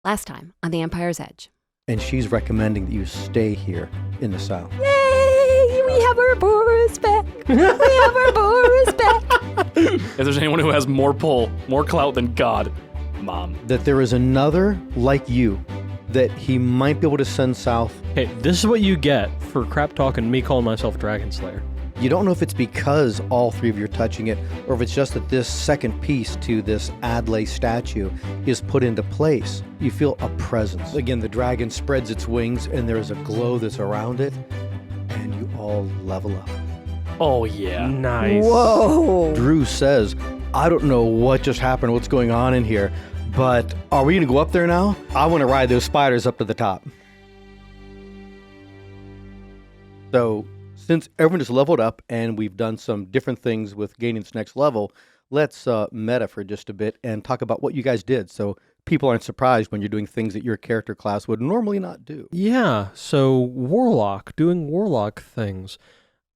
Last time on The Empire's Edge. And she's recommending that you stay here in the South. Yay! We have our Boris back! We have our Boris back! If there's anyone who has more pull, more clout than God, Mom. That there is another like you that he might be able to send south. Hey, this is what you get for crap talking me calling myself Dragon Slayer. You don't know if it's because all three of you are touching it, or if it's just that this second piece to this Adlai statue is put into place. You feel a presence. Again, the dragon spreads its wings, and there's a glow that's around it, and you all level up. Oh, yeah. Nice. Whoa! Drew says, I don't know what just happened, what's going on in here, but are we going to go up there now? I want to ride those spiders up to the top. So, since everyone is leveled up and we've done some different things with gaining this next level, let's meta for just a bit and talk about what you guys did so people aren't surprised when you're doing things that your character class would normally not do. Yeah, so Warlock, doing Warlock things.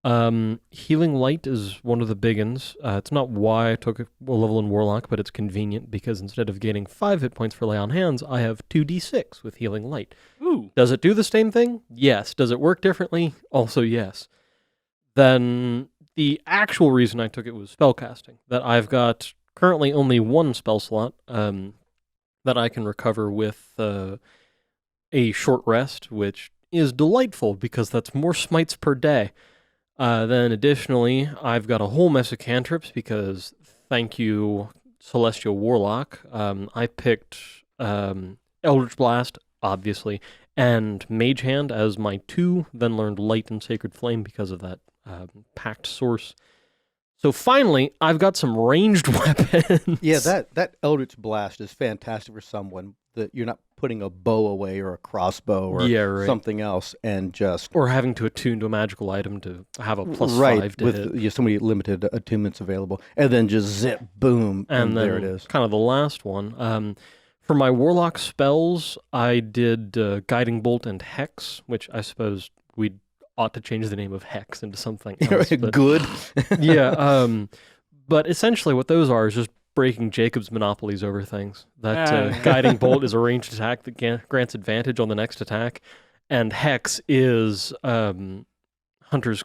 Healing Light is one of the big ones. It's not why I took a level in Warlock, but it's convenient because instead of gaining 5 hit points for Lay on Hands, I have 2d6 with Healing Light. Ooh. Does it do the same thing? Yes. Does it work differently? Also yes. Then the actual reason I took it was spellcasting. That I've got currently only one spell slot that I can recover with a short rest, which is delightful because that's more smites per day. Then additionally, I've got a whole mess of cantrips because, thank you, Celestial Warlock. I picked Eldritch Blast, obviously, and Mage Hand as my 2, then learned Light and Sacred Flame because of that packed source. So finally, I've got some ranged weapons. Yeah, that Eldritch Blast is fantastic for someone that you're not putting a bow away or a crossbow or something else and just... Or having to attune to a magical item to have a plus 5 to hit. With so many limited attunements available. And then just zip, boom, and there it is. Kind of the last one. For my Warlock spells, I did Guiding Bolt and Hex, which I suppose we ought to change the name of Hex into something else. Good. Yeah. But essentially what those are is just breaking Jacob's monopolies over things. That Guiding Bolt is a ranged attack that grants advantage on the next attack, and Hex is Hunter's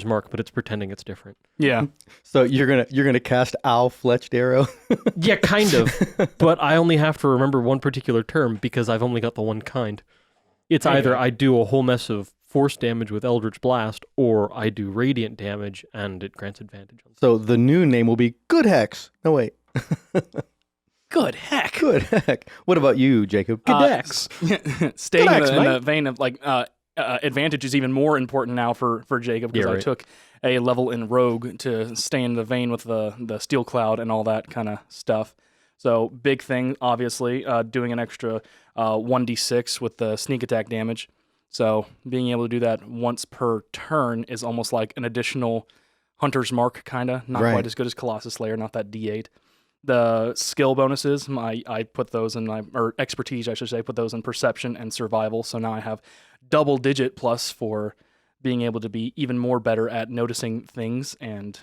Mark, but it's pretending it's different. Yeah. So you're gonna cast Owl Fletched Arrow? Yeah, kind of. But I only have to remember one particular term because I've only got the one kind. It's either I do a whole mess of force damage with Eldritch Blast, or I do radiant damage and it grants advantage. So the new name will be Good Hex. No, wait. Good heck. Good heck. What about you, Jacob? Good Hex. Staying in the vein of advantage is even more important now for Jacob because I took a level in Rogue to stay in the vein with the Steel Cloud and all that kind of stuff. So big thing, obviously, doing an extra 1d6 with the sneak attack damage. So being able to do that once per turn is almost like an additional Hunter's Mark, kind of. Not quite as good as Colossus Slayer, not that D8. The skill bonuses, I put those in or expertise, I should say, put those in Perception and Survival. So now I have double-digit plus for being able to be even more better at noticing things and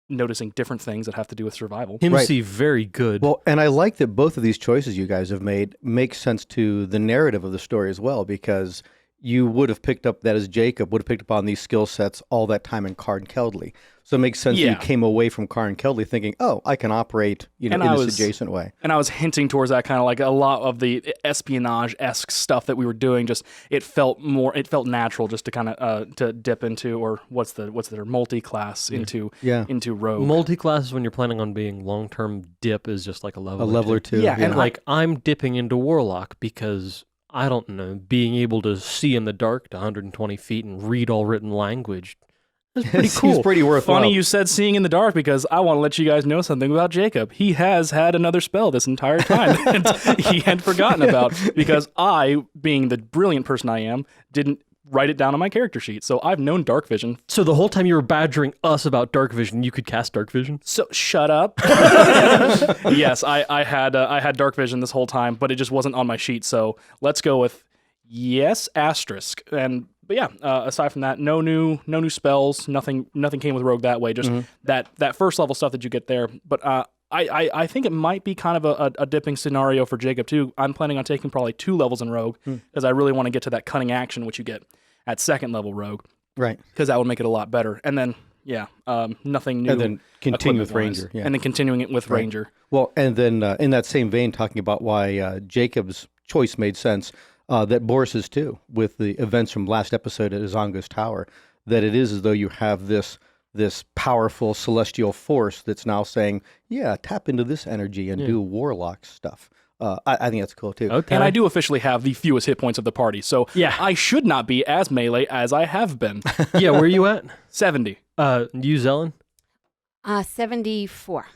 noticing different things that have to do with survival. MC very good. Well, and I like that both of these choices you guys have made make sense to the narrative of the story as well, because you would have picked up that as Jacob would have picked up on these skill sets all that time in Karn Keldley. So it makes sense that you came away from Karn Keldley thinking, oh, I can operate in this adjacent way. And I was hinting towards that kind of like a lot of the espionage-esque stuff that we were doing. Just it felt natural just to kind of to dip into, or what's their multi-class into Rogue. Multi-class is when you're planning on being long-term dip is just like a level or two. Yeah, and like I'm dipping into Warlock because I don't know, being able to see in the dark to 120 feet and read all written language is pretty cool. It's pretty worthwhile. Funny you said seeing in the dark, because I want to let you guys know something about Jacob. He has had another spell this entire time that he had forgotten about, because I, being the brilliant person I am, didn't write it down on my character sheet. So I've known dark vision. So the whole time you were badgering us about dark vision, you could cast dark vision? So shut up. Yes, I had dark vision this whole time, but it just wasn't on my sheet. So let's go with yes, asterisk. But yeah, aside from that, no new spells. Nothing came with Rogue that way. Just that first level stuff that you get there. But I think it might be kind of a dipping scenario for Jacob too. I'm planning on taking probably 2 levels in Rogue because I really want to get to that cunning action, which you get at 2nd level Rogue. Right. Because that would make it a lot better. And then, nothing new. And then continue with equipment-wise. Ranger. Yeah. And then continuing it with Ranger. Well, and then in that same vein, talking about why Jacob's choice made sense, that Boris's too, with the events from last episode at Izongo's Tower, that it is as though you have this powerful celestial force that's now saying, yeah, tap into this energy and do warlock stuff. I think that's cool too. Okay. And I do officially have the fewest hit points of the party, so I should not be as melee as I have been. Yeah, where are you at? 70. You, Zelen? 74.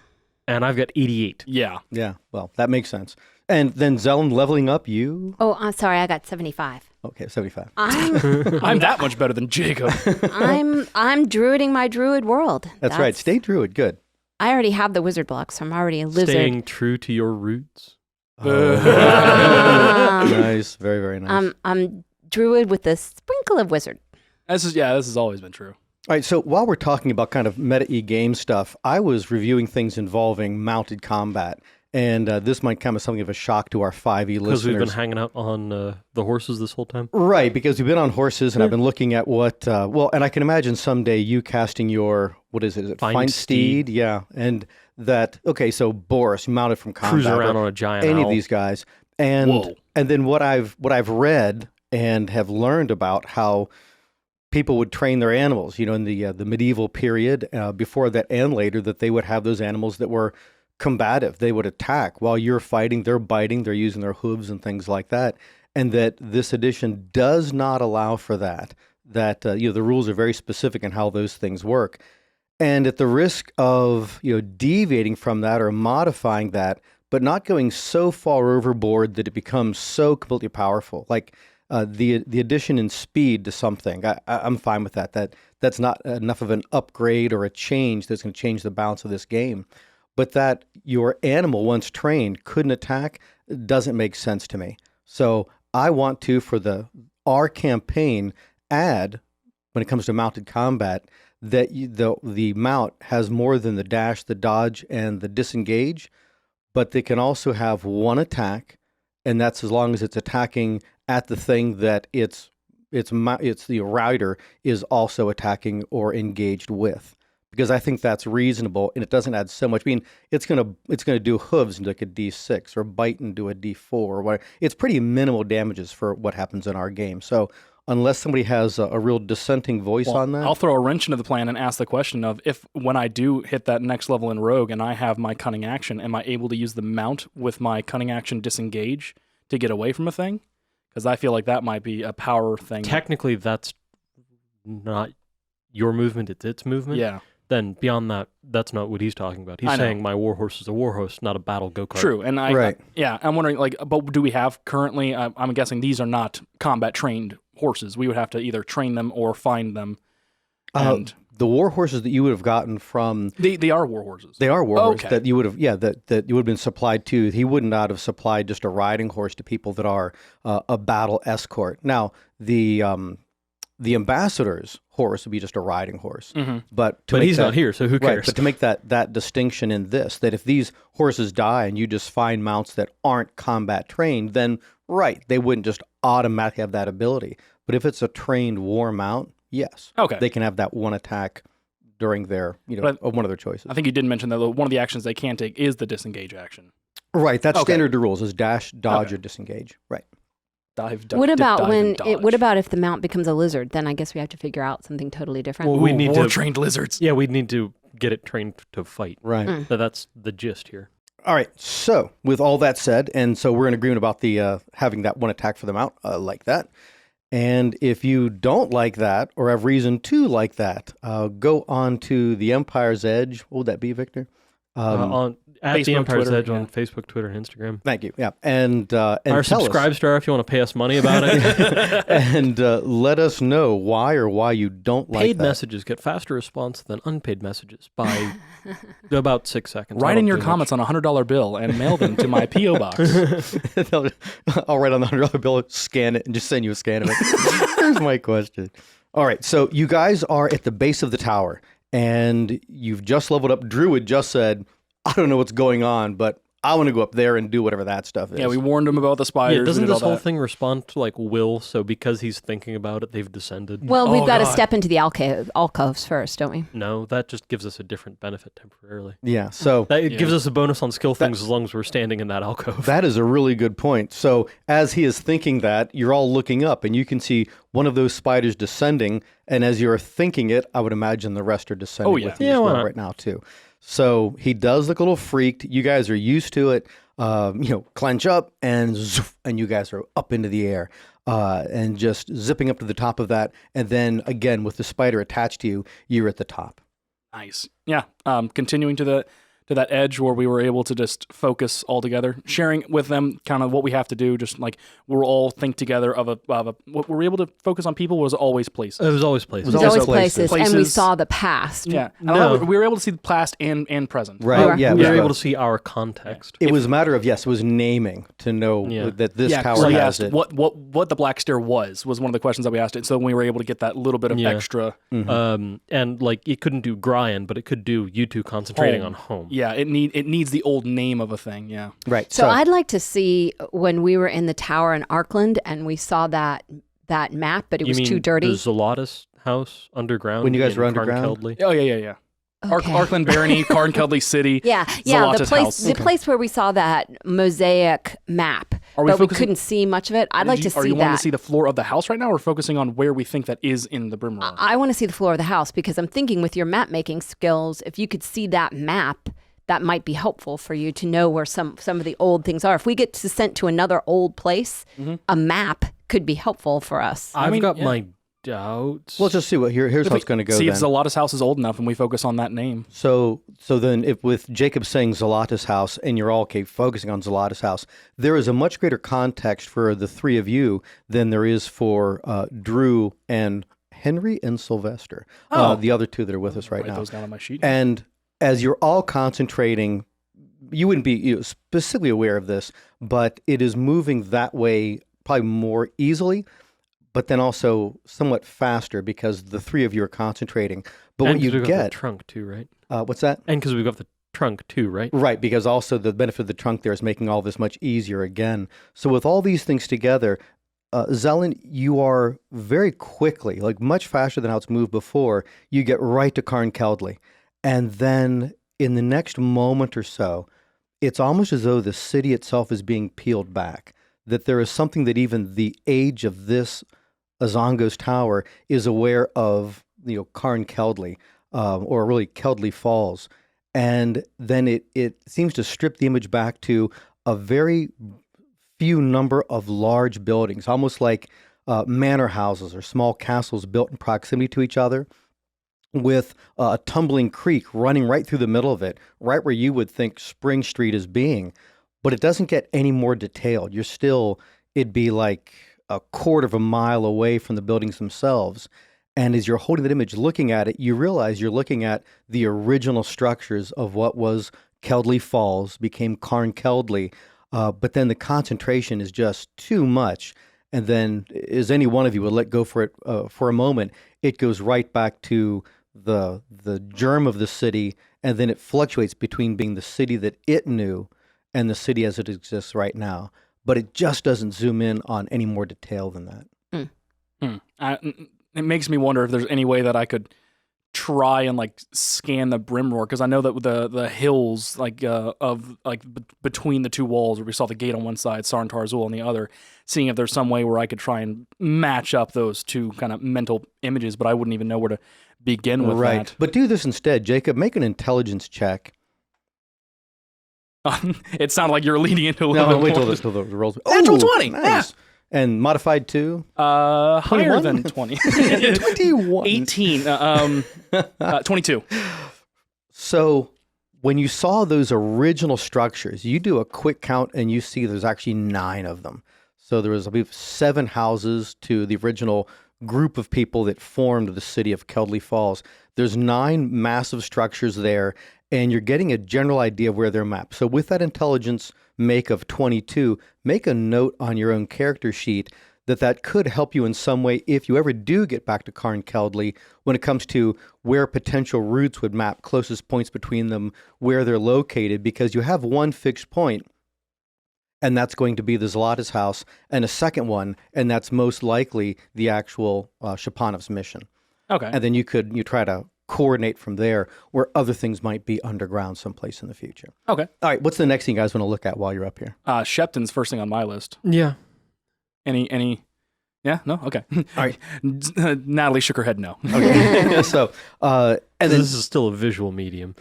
And I've got 88. Yeah. Yeah, well, that makes sense. And then Zelen leveling up you? Oh, I'm sorry, I got 75. Okay, 75. I'm that much better than Jacob. I'm druiding my druid world. That's right. Stay druid. Good. I already have the wizard blocks, so I'm already a lizard. Staying true to your roots. Nice. Very, very nice. I'm druid with a sprinkle of wizard. This has always been true. All right, so while we're talking about kind of meta-y game stuff, I was reviewing things involving mounted combat, and this might come as something of a shock to our 5e listeners. Because we've been hanging out on the horses this whole time? Right, because we've been on horses, and I've been looking at what, and I can imagine someday you casting your, what is it, Find Steed? Yeah, and that, okay, so Boris, mounted from combat. Cruising around on a giant Any owl. of these guys. And then what I've read and have learned about how people would train their animals, in the medieval period, before that and later, that they would have those animals that were combative. They would attack while you're fighting. They're biting. They're using their hooves and things like that. And that this edition does not allow for that. That the rules are very specific in how those things work. And at the risk of deviating from that or modifying that, but not going so far overboard that it becomes so completely powerful, like the addition in speed to something, I'm fine with that. That's not enough of an upgrade or a change that's going to change the balance of this game. But that your animal, once trained, couldn't attack doesn't make sense to me. So I want to, for our campaign, add, when it comes to mounted combat, that the mount has more than the dash, the dodge, and the disengage, but they can also have one attack, and that's as long as it's attacking at the thing that it's the rider is also attacking or engaged with. Because I think that's reasonable, and it doesn't add so much. I mean, it's gonna do hooves into like a D6 or bite into a D4 or whatever. It's pretty minimal damages for what happens in our game. So unless somebody has a real dissenting voice on that, I'll throw a wrench into the plan and ask the question of, if when I do hit that next level in Rogue and I have my cunning action, am I able to use the mount with my cunning action disengage to get away from a thing? Because I feel like that might be a power thing. Technically, that's not your movement; it's its movement. Yeah. Then beyond that, that's not what he's talking about. He's saying my warhorse is a warhorse, not a battle go-kart. True, and I'm wondering, but do we have currently? I'm guessing these are not combat trained horses. We would have to either train them or find them. And the war horses that you would have gotten from they are war horses. They are war horses that you would have that you would have been supplied to. He would not have supplied just a riding horse to people that are a battle escort. Now the ambassador's horse would be just a riding horse, but he's not here, so who cares? Right, but to make that distinction in this, that if these horses die and you just find mounts that aren't combat trained, then they wouldn't just automatically have that ability. But if it's a trained war mount, yes, they can have that one attack during their one of their choices. I think you did mention that one of the actions they can take is the disengage action. Right, that's standard to rules: is dash, dodge, or disengage. Right. What about if the mount becomes a lizard? Then I guess we have to figure out something totally different. Well, we need trained lizards. Yeah, we'd need to get it trained to fight. Right. So that's the gist here. All right. So with all that said, and so we're in agreement about the having that one attack for the mount like that. And if you don't like that or have reason to like that, go on to the Empire's Edge. What would that be, Victor? At Facebook, the Empire's Twitter, Edge on Facebook, Twitter, and Instagram. Thank you. Yeah, and our subscribe star if you want to pay us money about it, and let us know why you don't like paid that. messages get faster response than unpaid messages by about 6 seconds. Write in your comments on a $100 bill and mail them to my PO box. I'll write on the $100 bill, scan it, and just send you a scan of it. Here's my question. All right, so you guys are at the base of the tower, and you've just leveled up. Druid just said, I don't know what's going on, but I want to go up there and do whatever that stuff is. Yeah, we warned him about the spiders. Yeah, doesn't we did this all whole that. thing respond to like will? So because he's thinking about it, they've descended. Well, we've Oh, got to God. step into the alcoves first, don't we? No, that just gives us a different benefit temporarily. Yeah, so It gives us a bonus on skill things as long as we're standing in that alcove. that is a really good point. So as he is thinking that, you're all looking up and you can see one of those spiders descending. And as you're thinking it, I would imagine the rest are descending with you Yeah, as why well not? right now too. So he does look a little freaked. You guys are used to it. Clench up and zoof, and you guys are up into the air and just zipping up to the top of that. And then again, with the spider attached to you, you're at the top. Nice. Yeah. Continuing to that edge where we were able to just focus all together, sharing with them kind of what we have to do. Just like we're all think together of a what we're able to focus on people was always places. It was always places. It There's was always places. places, and we Places. saw the past. Yeah. And I No. love it. We were able to see the past and present. Right. were. Yeah. we were yeah. able to see our context. It was a matter of, yes, it was naming to know Yeah. that this Yeah, tower so we has asked it. what the black stair was one of the questions that we asked it. So we were able to get that little bit of Yeah. extra. And like it couldn't do Brian, but it could do you two concentrating Home. on home. Yeah, it needs the old name of a thing. Yeah. Right. So I'd like to see when we were in the tower in Arkland and we saw that map, but it You was mean too dirty. the Zolatus house underground? When you guys in were underground? Carnkeldley? Oh yeah. Okay. Arkland Barony, Carnkeldley City. Yeah, the Zolotus place, house. the place where we saw that mosaic map, Are we but we focusing- couldn't see much of it. I'd like to Are see you wanting that. to see the floor of the house right now, or focusing on where we think that is in the Brimroar? I want to see the floor of the house because I'm thinking with your map making skills, if you could see that map, that might be helpful for you to know where some of the old things are. If we get sent to another old place, a map could be helpful for us. I've mean, got yeah. my doubts. Let's just see here's how it's going to go. See then. if Zolotus house is old enough, and we focus on that name. So then if with Jacob saying Zolotus house and you're all focusing on Zolotus house, there is a much greater context for the three of you than there is for Drew and Henry and Sylvester, the other two that are with us right Write now. those down on my sheet. And as you're all concentrating, you wouldn't be specifically aware of this, but it is moving that way probably more easily, but then also somewhat faster because the three of you are concentrating. But and what you we've got the get, trunk too, right? what's that? And because we've got the trunk too, right? Right, because also the benefit of the trunk there is making all this much easier again. So with all these things together, Zelen, you are very quickly, like much faster than how it's moved before, you get right to Carnkeldley. And then in the next moment or so, it's almost as though the city itself is being peeled back, that there is something that even the age of this Izongo's tower is aware of, Carnkeldley, or really Keldley Falls. And then it seems to strip the image back to a very few number of large buildings, almost like manor houses or small castles built in proximity to each other, with a tumbling creek running right through the middle of it, right where you would think Spring Street is being. But it doesn't get any more detailed. It'd be like a quarter of a mile away from the buildings themselves. And as you're holding that image, looking at it, you realize you're looking at the original structures of what was Keldley Falls, became Carnkeldley. But then the concentration is just too much. And then, as any one of you would let go for it for a moment, it goes right back to the germ of the city, and then it fluctuates between being the city that it knew and the city as it exists right now. But it just doesn't zoom in on any more detail than that. It makes me wonder if there's any way that I could try and scan the Brimroar, because I know that the hills between the two walls where we saw the gate on one side, Sarntarzul on the other, seeing if there's some way where I could try and match up those two kind of mental images, but I wouldn't even know where to begin with that. But do this instead, Jacob. Make an intelligence check. It sounded like you were leading into a little No, bit wait more. till the rolls. Natural Ooh, 20, nice. yeah. And modified to Higher 21? than 20. 21. 18. 22. So when you saw those original structures, you do a quick count and you see there's actually 9 of them. So there was, I believe, 7 houses to the original group of people that formed the city of Keldley Falls. There's 9 massive structures there, and you're getting a general idea of where they're mapped. So with that intelligence make of 22, make a note on your own character sheet that could help you in some way if you ever do get back to Carnkeldley when it comes to where potential routes would map, closest points between them, where they're located, because you have one fixed point, and that's going to be the Zlata's house, and a second one, and that's most likely the actual Shapanov's mission. Okay. And then you try to coordinate from there where other things might be underground someplace in the future. Okay. All right, what's the next thing you guys want to look at while you're up here? Shepton's first thing on my list. Yeah. Any? Yeah. No. Okay. All right. Natalie shook her head no. Okay. So, and then This is still a visual medium.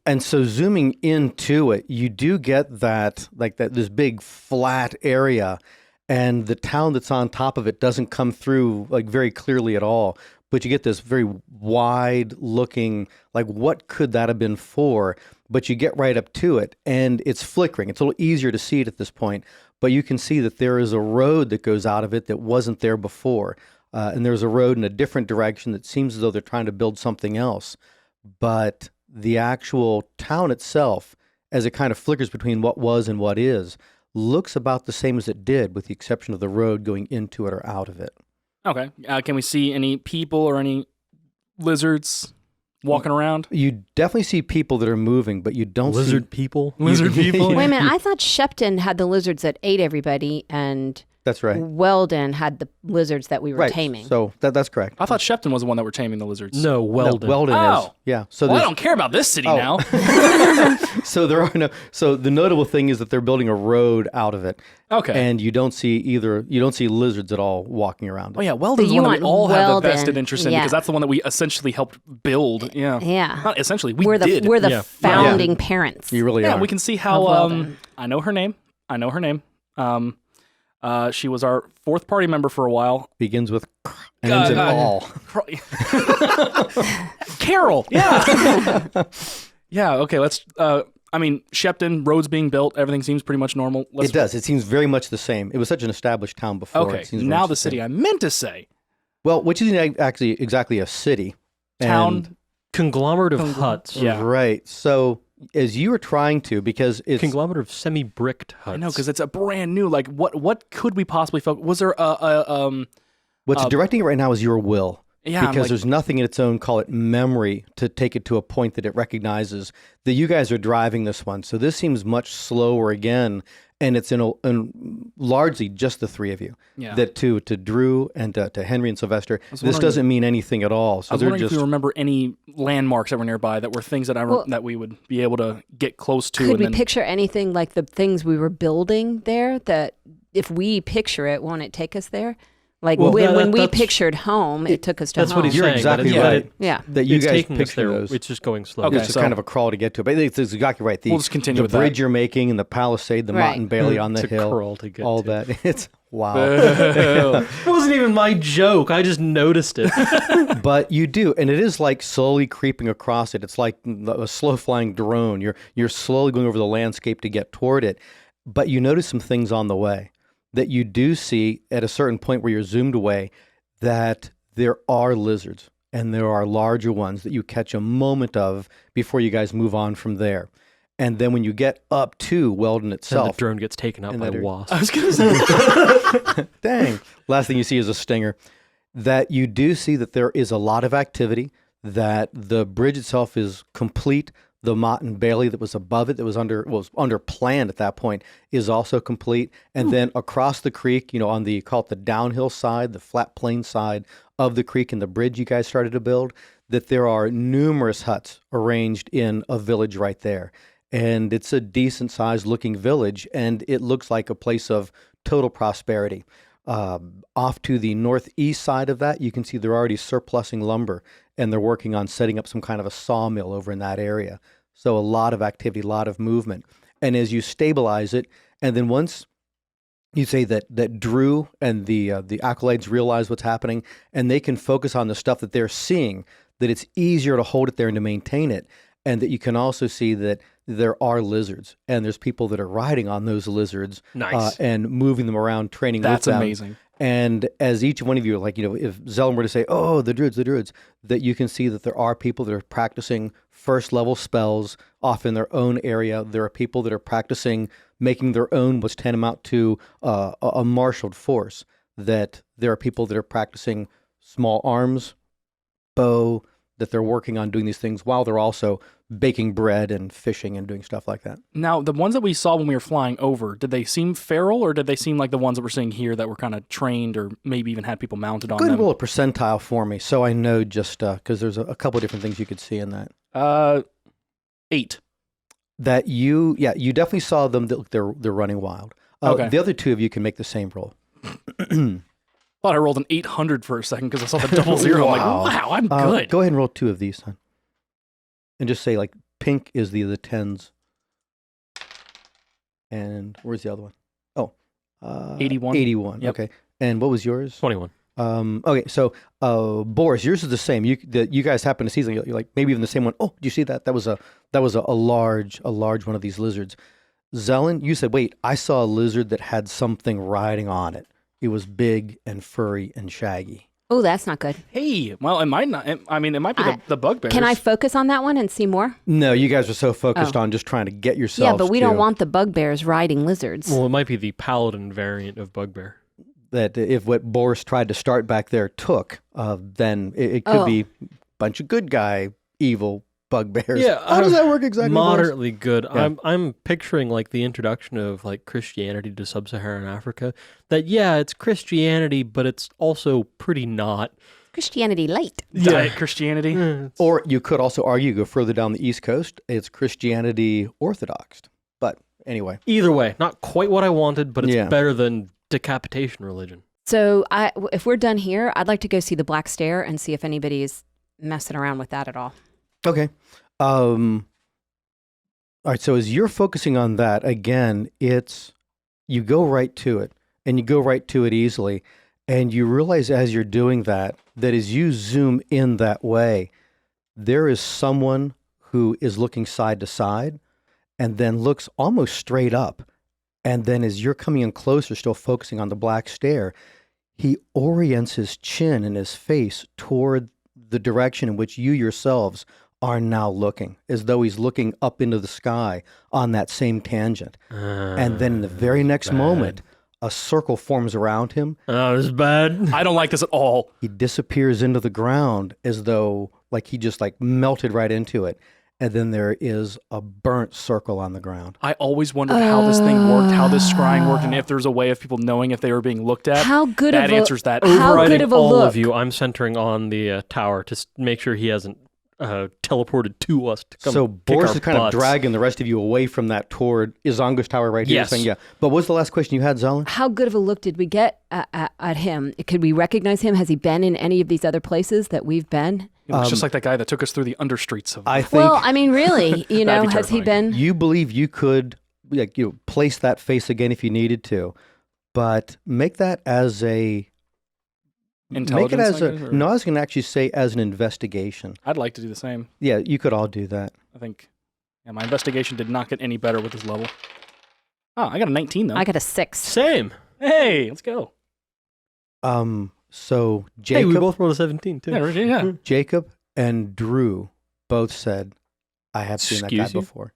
and so zooming into it, you do get that this big flat area, and the town that's on top of it doesn't come through like very clearly at all. But you get this very wide looking, like what could that have been for? But you get right up to it and it's flickering. It's a little easier to see it at this point, but you can see that there is a road that goes out of it that wasn't there before. And there's a road in a different direction that seems as though they're trying to build something else. But the actual town itself, as it kind of flickers between what was and what is, looks about the same as it did, with the exception of the road going into it or out of it. Okay. Can we see any people or any lizards walking around? You definitely see people that are moving, but you don't Lizard see people. Lizard people? Wait a minute. I thought Shepton had the lizards that ate everybody, and That's right. Weldon had the lizards that we were Right. taming. So that's correct. I thought Shepton was the one that were taming the lizards. No, Weldon. No, Weldon is. Oh. Yeah. So Well, I there's- don't care about this city Oh. now. so there are no. So the notable thing is that they're building a road out of it, Okay. and you don't see lizards at all walking around. Oh yeah, Weldon's So the one you that we all want have a Weldon. vested interest in Yeah. because that's the one that we essentially helped build. Yeah. Yeah. Not essentially, we we're the did. we're the Yeah. founding parents. You really Yeah, are. we can see how. Of Weldon. I know her name. She was our fourth party member for a while. Begins with and ends in all. Carol. Yeah. Yeah. Okay. Let's. Shepton, roads being built, everything seems pretty much normal. It does. It seems very much the same. It was such an established town before. Okay. It seems very Now much the city. same. I meant to say Well, which isn't actually exactly a city. town. And- Conglomerate of huts. Yeah. Right. So as you were trying to, because it's Conglomerate of semi-bricked huts. I know because it's a brand new. Like, what could we possibly focus? Was there what's directing it right now is your will. Yeah, Because there's nothing in its own, call it memory, to take it to a point that it recognizes that you guys are driving this one. So this seems much slower again, and it's in largely just the three of you. Yeah. That to Drew and to Henry and Sylvester, this wondering- doesn't mean anything at all. So I was they're wondering just if you remember any landmarks that were nearby that were things that that we would be able to get close to. Could and we then, picture anything like the things we were building there? That if we picture it, won't it take us there? Like Well, when we that's- pictured home, it took us to That's home. what he's You're saying. exactly that right. Yeah. that you it's guys taking us picture there. those. It's just going slow. Okay. It's just so- kind of a crawl to get to it. But it's exactly right. We'll just continue the with that. bridge you're making and the palisade, the Right. Mott and Bailey on the To hill, crawl to get all to. that. It's wow. It wasn't even my joke. I just noticed it. But you do, and it is like slowly creeping across it. It's like a slow flying drone. You're slowly going over the landscape to get toward it, but you notice some things on the way that you do see at a certain point where you're zoomed away, that there are lizards and there are larger ones that you catch a moment of before you guys move on from there. And then when you get up to Weldon And the itself, drone gets taken out And by that are- wasps. I was gonna say. dang, last thing you see is a stinger, that you do see that there is a lot of activity, that the bridge itself is complete. The Mott and Bailey that was above it, that was under planned at that point, is also complete. And then across the creek, on the, call it the downhill side, the flat plain side of the creek and the bridge you guys started to build, that there are numerous huts arranged in a village right there. And it's a decent sized looking village, and it looks like a place of total prosperity. Off to the northeast side of that, you can see they're already surplusing lumber, and they're working on setting up some kind of a sawmill over in that area. So a lot of activity, a lot of movement. And as you stabilize it, and then once you say that Drew and the acolytes realize what's happening, and they can focus on the stuff that they're seeing, that it's easier to hold it there and to maintain it, and that you can also see that there are lizards, and there's people that are riding on those lizards, Nice. and moving them around, training That's with them. amazing. And as each one of you, if Zelen were to say, "Oh, the druids," that you can see that there are people that are practicing first level spells off in their own area. There are people that are practicing making their own what's tantamount to a marshaled force. that there are people that are practicing small arms, bow, that they're working on doing these things while they're also baking bread and fishing and doing stuff like that. Now, the ones that we saw when we were flying over, did they seem feral or did they seem like the ones that we're seeing here that were kind of trained or maybe even had people mounted on Go ahead them? and roll a percentile for me so I know just because there's a couple different things you could see in that. 8. That you definitely saw them. They're running wild. Okay. The other two of you can make the same roll. Thought I rolled an 800 for a second because I saw the double zero. Wow. I'm like, wow, I'm good. Go ahead and roll 2 of these, son. And just say, like, pink is the 10s. And where's the other one? Oh. 81. 81, Yep. okay. And what was yours? 21. Okay, so Boris, yours is the same. You guys happen to see something, you're like maybe even the same one. Oh, did you see that? That was a large one of these lizards. Zelen, you said, wait, I saw a lizard that had something riding on it. It was big and furry and shaggy. Oh, that's not good. Hey, well, it might not. I mean, it might be the bugbears. Can I focus on that one and see more? No, you guys are so focused on just trying to get yourselves. Yeah, but we don't want the bugbears riding lizards. Well, it might be the paladin variant of bugbear. That if what Boris tried to start back there took, then it could be a bunch of good guy, evil bugbears. Yeah, how does that work exactly? Moderately good. Yeah. I'm picturing like the introduction of like Christianity to sub-Saharan Africa. That it's Christianity, but it's also pretty not. Christianity light. Diet Christianity? Or you could also argue, go further down the East Coast, it's Christianity Orthodox. But anyway. Either way, not quite what I wanted, but it's Yeah. better than decapitation religion. So if we're done here, I'd like to go see the Black Stair and see if anybody's messing around with that at all. Okay. All right, so as you're focusing on that, again, you go right to it, and you go right to it easily, and you realize as you're doing that as you zoom in that way, there is someone who is looking side to side, and then looks almost straight up, and then as you're coming in closer, still focusing on the Black Stair, he orients his chin and his face toward the direction in which you yourselves are now looking, as though he's looking up into the sky on that same tangent. And then in the very next moment, a circle forms around him. Oh, this is bad. I don't like this at all. He disappears into the ground as though like he just like melted right into it. And then there is a burnt circle on the ground. I always wondered how this thing worked, how this scrying worked, and if there's a way of people knowing if they were being looked at. How good that of a answers that. How Overriding good of a all look. of you, I'm centering on the tower to make sure he hasn't teleported to us to come So kick Boris our is kind butts. of dragging the rest of you away from that toward Izongo's tower right here. Yes. Saying, yeah. But what was the last question you had, Zelen? How good of a look did we get at him? Could we recognize him? Has he been in any of these other places that we've been? He looks just like that guy that took us through the understreets of. I think Well, I mean, really, you know, That'd be has he terrifying. been? you believe you could place that face again if you needed to, but make that as a Intelligence, Make it as I a guess, or- no. I was going to actually say as an investigation. I'd like to do the same. Yeah, you could all do that. I think. Yeah, my investigation did not get any better with this level. Oh, I got a 19 though. I got a 6. Same. Hey, let's go. So Hey, Jacob, we both rolled a 17 too. Yeah. Jacob and Drew both said, "I have seen that guy Excuse you? before."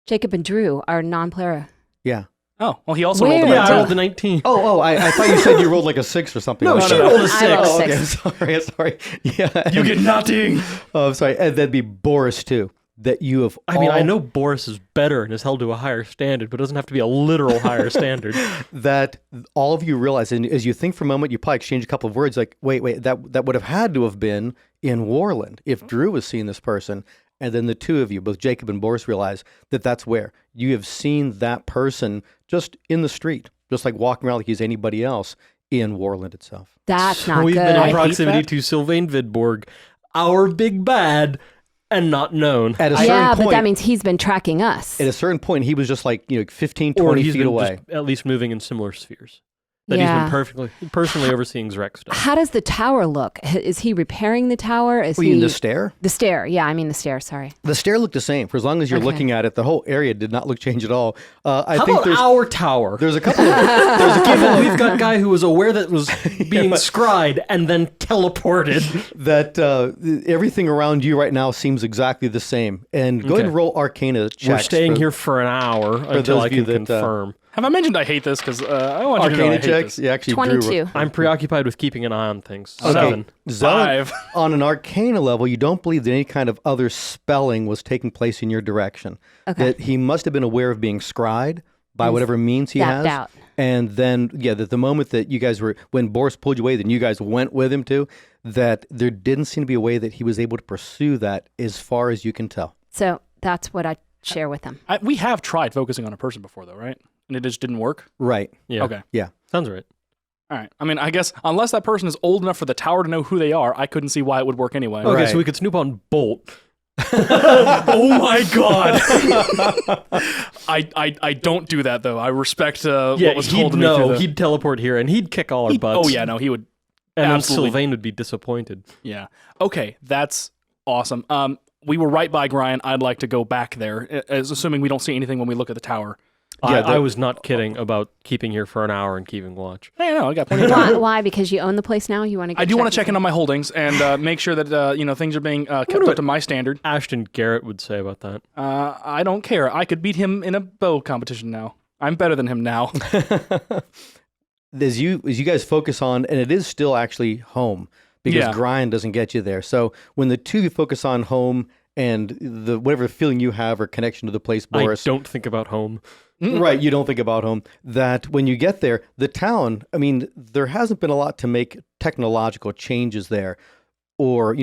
Jacob and Drew are non-player. Yeah. Oh, well, he also Where? rolled a Yeah, I 19. rolled the 19. Oh, I thought you said you rolled like a 6 or something. No, like she that. rolled a I rolled 6. a Oh, okay, sorry. Yeah. You get nothing. Oh, I'm sorry. And that'd be Boris too. That you have. I mean, I all- know Boris is better and is held to a higher standard, but it doesn't have to be a literal higher standard. that all of you realize, and as you think for a moment, you probably exchange a couple of words like, wait, that would have had to have been in Warland if Drew was seeing this person. And then the two of you, both Jacob and Boris, realize that that's where you have seen that person just in the street, just like walking around like he's anybody else in Warland itself. That's not We've good. been I in hate proximity that. to Sylvain Vidborg, our big bad, and not known. At a certain Yeah, point, but that means he's been tracking us. at a certain point, he was just like 15, Or 20 he's feet been away. just at least moving in similar spheres. That Yeah. he's been personally overseeing Zrek stuff. How does the tower look? Is he repairing the tower? Is You he mean the stair? the stair? Yeah, I mean the stair. Sorry. The stair looked the same for as long as you're Okay. looking at it. The whole area did not look changed at all. I How think about our tower? there's a couple of Given we've got a guy who was aware that it was being scried and then teleported. that everything around you right now seems exactly the same. And go ahead and roll Arcana check. We're staying here for an hour until those I of you can that, confirm. Have I mentioned I hate this? Because I want you to know I Arcana hate checks. this. You actually 22. I'm preoccupied with keeping an eye on things. Okay. 7. Zone, 5. on an Arcana level, you don't believe that any kind of other spelling was taking place in your direction. Okay. That he must have been aware of being scryed by whatever means he Zapped has. out. And then, that the moment that you guys were, when Boris pulled you away, then you guys went with him too, that there didn't seem to be a way that he was able to pursue that as far as you can tell. So that's what I share with them. We have tried focusing on a person before, though, right? And it just didn't work? Right. Yeah. Okay. Yeah. Sounds right. All right. I mean, I guess unless that person is old enough for the tower to know who they are, I couldn't see why it would work anyway. Okay, Right. so we could snoop on Bolt. Oh my god! I don't do that, though. I respect what was told to me. No, he'd teleport here and he'd kick all our butts. Oh, yeah, no, he would. And then absolutely. Sylvain would be disappointed. Yeah. Okay, that's awesome. We were right by Grian. I'd like to go back there, assuming we don't see anything when we look at the tower. I was not kidding about keeping here for an hour and keeping watch. Hey, no, I got plenty of time. Why? Because you own the place now? You want to? I do want to check in on my holdings and make sure that things are being kept up to my standard. Ashton Garrett would say about that. I don't care. I could beat him in a bow competition now. I'm better than him now. As you guys focus on, and it is still actually home because Yeah. grind doesn't get you there. So when the two of you focus on home and the whatever feeling you have or connection to the place, Boris, I don't think about home. right? You don't think about home. That when you get there, the town. I mean, there hasn't been a lot to make technological changes there, or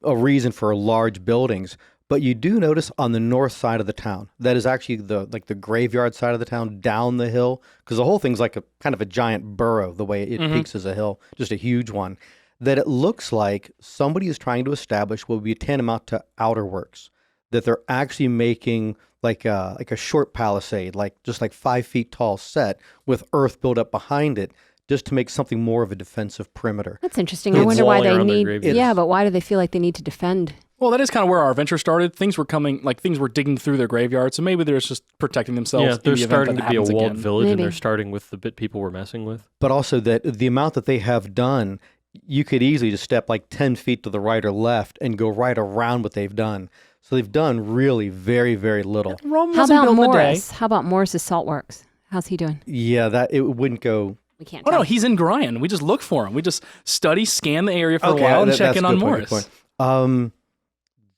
a reason for large buildings. But you do notice on the north side of the town, that is actually the graveyard side of the town down the hill, because the whole thing's like a kind of a giant burrow, the way it peaks as a hill, just a huge one, that it looks like somebody is trying to establish what would be tantamount to outer works, that they're actually making like a short palisade, just 5 feet tall set with earth built up behind it, just to make something more of a defensive perimeter. That's interesting. I wonder why wall they around their need. graveyard. Yeah, but why do they feel like they need to defend? Well, that is kind of where our adventure started. Things were things were digging through their graveyard, so maybe they're just protecting themselves. Yeah, in they're the event starting that to be a happens walled again. village, and Maybe. they're starting with the bit people were messing with. But also that the amount that they have done, you could easily just step 10 feet to the right or left and go right around what they've done. So they've done really very, very little. Rome How wasn't about built in a day. Morris? How about Morris's Saltworks? How's he doing? Yeah, that it wouldn't go. We can't. Oh tell. no, he's in Grian. We just look for him. We just scan the area for a while and check that's in a on good Morris. point.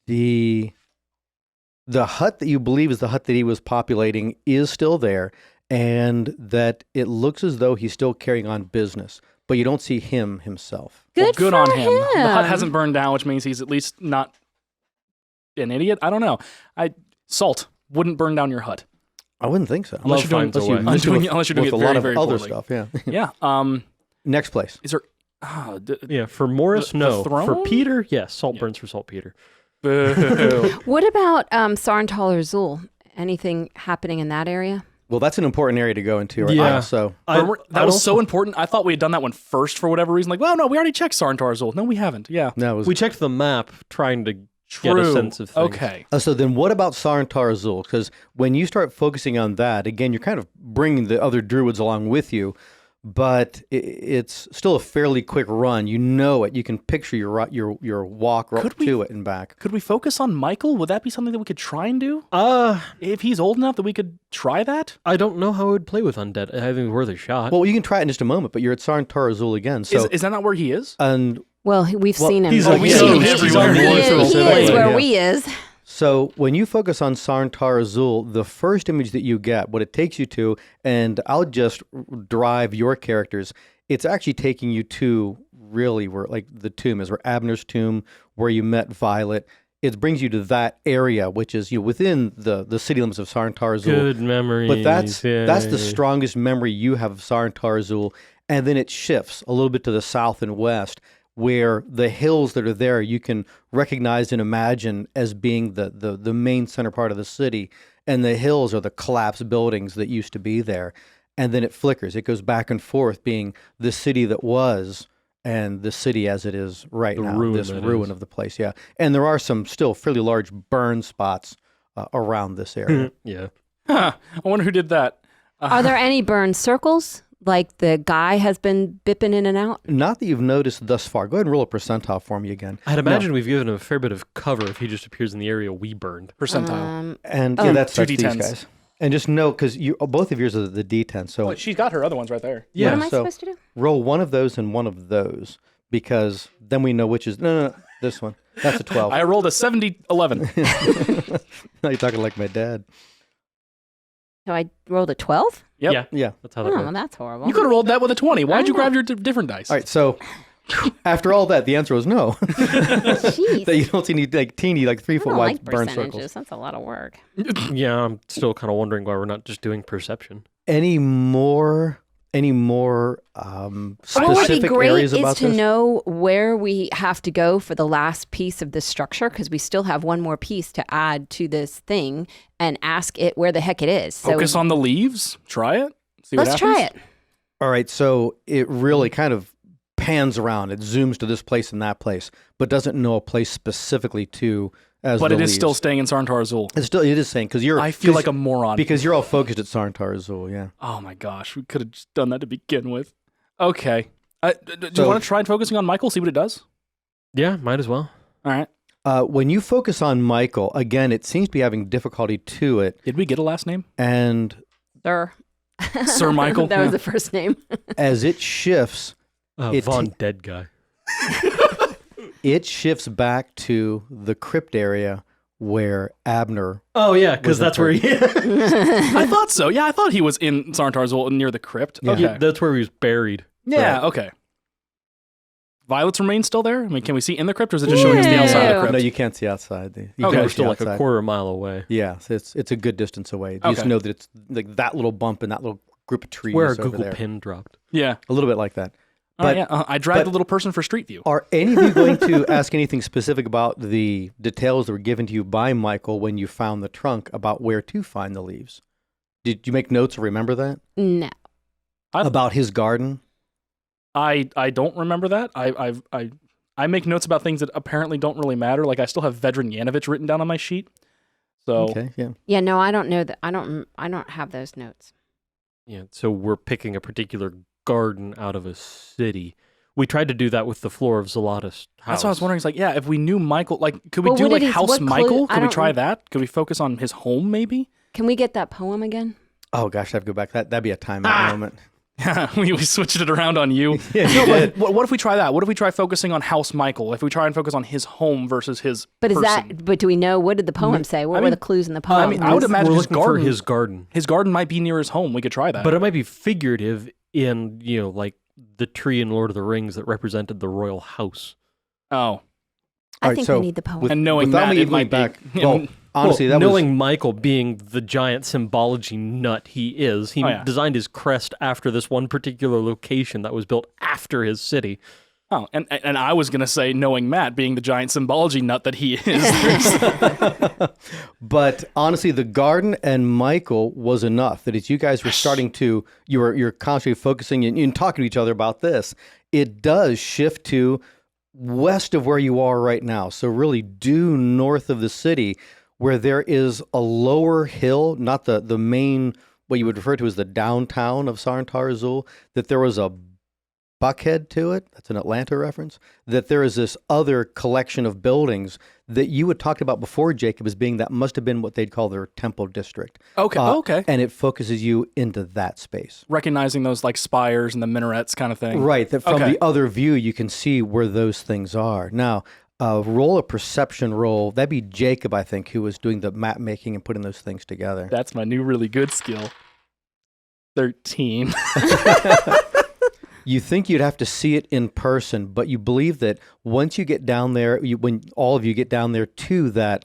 The hut that you believe is the hut that he was populating is still there, and that it looks as though he's still carrying on business, but you don't see him himself. Well, Good good for on him. The hut him. hasn't burned down, which means he's at least not an idiot. I don't know. Salt wouldn't burn down your hut. I wouldn't think so. Love finds a way. Unless you're doing with it a very, lot of very other poorly. stuff. Yeah. Yeah. Next place. Is there? Yeah, for Morris, The no. For throne? Peter, yes. Saltburns for Saltpeter. Boo. What about Sarntal or Zul? Anything happening in that area? Well, that's an important area to go into right Yeah. now. So That was so important. I thought we had done that one first for whatever reason. Well, no, we already checked Sarntarzul. No, we haven't. Yeah. no, it was We checked the map trying to get True. a sense of things. Okay. So then what about Sarntar Azul? Because when you start focusing on that, again, you're kind of bringing the other druids along with you, but it's still a fairly quick run. You know it. You can picture your walk up to it and back. Could we focus on Michael? Would that be something that we could try and do? Uh, If he's old enough that we could try that? I don't know how it would play with undead. I think it's worth a shot. Well, you can try it in just a moment, but you're at Sarntar Azul again. So Is that not where he is? and Well, we've seen him. he's we've seen him everywhere. He is Specifically, where yeah. we is. So when you focus on Sarntar Azul, the first image that you get, what it takes you to, and I'll just drive your characters, it's actually taking you to really where the tomb is, where Abner's tomb, where you met Violet. It brings you to that area, which is within the city limits of Sarntar Azul. Good memories. But that's the yay. strongest memory you have of Sarntar Azul. And then it shifts a little bit to the south and west, where the hills that are there you can recognize and imagine as being the main center part of the city. And the hills are the collapsed buildings that used to be there. And then it flickers. It goes back and forth, being the city that was and the city as it is right now. ruin This that ruin is. of the place, yeah. And there are some still fairly large burn spots around this area. Yeah. Huh. I wonder who did that. Are there any burned circles? Like the guy has been bipping in and out? Not that you've noticed thus far. Go ahead and roll a percentile for me again. I'd imagine we've given him a fair bit of cover if he just appears in the area we burned. Percentile. And Oh, yeah, that's 2d10s. these guys. And just know, because both of yours are the D10. So she's got her other ones right there. What am I supposed to do? roll one of those and one of those, because then we know which is no, this one. That's a 12. I rolled a 70-11. Now you're talking like my dad. So I rolled a 12? Yep. Yeah. That's how that Oh, works. well, that's horrible. You could have rolled that with a 20. Why'd you know. grab your different dice? All right. So after all that, the answer was no. Jeez. That you don't see any teeny 3 I foot don't wide like burn percentages. circles. That's a lot of work. Yeah, I'm still kind of wondering why we're not just doing perception. Any more What would be specific great areas is about to this? know where we have to go for the last piece of this structure, because we still have one more piece to add to this thing, and ask it where the heck it is. So Focus on the leaves. Try it. See what let's happens. try it. All right. So it really kind of pans around. It zooms to this place and that place, but doesn't know a place specifically to as But the it is still leaves. staying in Sarntar Azul. It is saying, because I feel like a moron. because you're all focused at Sarntar Azul, yeah. Oh my gosh, we could have just done that to begin with. Okay. Do you So- want to try focusing on Michael, see what it does? Yeah, might as well. All right. When you focus on Michael, again, it seems to be having difficulty to it, Did we get a last name? and Sir. Sir Michael? That was Yeah. the first name. as it shifts, It Von ta- Dead Guy. it shifts back to the crypt area where Abner. Oh, yeah, because Was that's where he I thought so. Yeah, I thought he was in Sarntar Azul near the crypt. Yeah. Okay. That's where he was buried. Yeah, okay. Violet's remain still there? I mean, can we see in the crypt, or is it just showing us the outside of the Ew. crypt? No, you can't see outside. You Okay. can We're only still see like outside. a quarter mile away. Yeah, so it's a good distance away. You just Okay. know that it's like that little bump and that little group of trees Where our over Google there. pin dropped. Yeah. A little bit like that. All right, But- yeah. I dragged but- the little person for Street View. Are any of you going to ask anything specific about the details that were given to you by Michael when you found the trunk about where to find the leaves? Did you make notes or remember that? No. About his garden? I don't remember that. I make notes about things that apparently don't really matter. Like I still have Vedran Yanovich written down on my sheet. So Okay, yeah. Yeah, no, I don't know that. I don't have those notes. Yeah, so we're picking a particular garden out of a city. We tried to do that with the floor of Zalatis' house. that's what I was wondering. It's like, yeah, if we knew Michael, like, could we Well, do what like did he- House what clue- Michael? I Could we don't try rem- that? Could we focus on his home, maybe? Can we get that poem again? Oh gosh, I have to go back. That'd be a timeout moment. Yeah, we switched it around on you. Yeah, No, you did. but what if we try that? What if we try focusing on House Michael? If we try and focus on his home versus his But is person? that? But do we know? What did the poem say? What I were mean- the clues in the poem? I would imagine we're his looking for garden. his garden. His garden might be near his home. We could try that. But it might be figurative in, like the tree in Lord of the Rings that represented the royal house. oh, I All right, think so we need the poem. with- and knowing without that, me it even might back, be. well, honestly, Well, that knowing was Michael being the giant symbology nut he is, he Oh, yeah. designed his crest after this one particular location that was built after his city. Oh, and I was gonna say, knowing Matt being the giant symbology nut that he is. But honestly, the garden and Michael was enough. That as you guys were starting to, you're constantly focusing and talking to each other about this. It does shift to west of where you are right now. So really due north of the city, where there is a lower hill, not the main, what you would refer to as the downtown of Sarntar Azul, that there was a buckhead to it. That's an Atlanta reference. That there is this other collection of buildings that you had talked about before, Jacob, as being that must have been what they'd call their temple district. Okay, okay. And it focuses you into that space. Recognizing those like spires and the minarets kind of thing. Right. That from Okay. the other view, you can see where those things are. Now, roll a perception roll. That'd be Jacob, I think, who was doing the map making and putting those things together. That's my new really good skill. 13. You think you'd have to see it in person, but you believe that once you get down there, when all of you get down there to that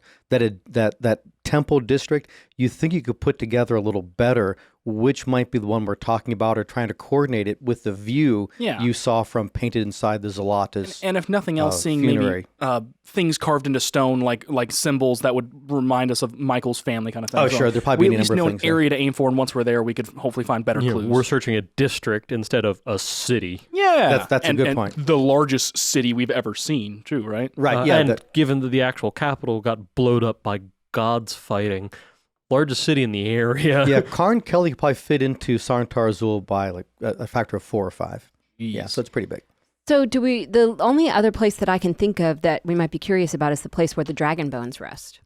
temple district, you think you could put together a little better which might be the one we're talking about, or trying to coordinate it with the view you saw from painted inside the Zalatas. And if nothing else, seeing funerary. maybe things carved into stone, like symbols that would remind us of Michael's family, kind of thing. Oh, So sure. There'd probably we be a at least number of know things an there. area to aim for, and once we're there, we could hopefully find better clues. We're searching a district instead of a city. Yeah, That's a good and point. The largest city we've ever seen, too, right? Right, yeah. And given that the actual capital got blowed up by gods fighting, largest city in the area. Yeah, Karn Kelly could probably fit into Sarntar Azul by like a factor of 4 or 5. Yeah, so it's pretty big. So the only other place that I can think of that we might be curious about is the place where the dragon bones rest.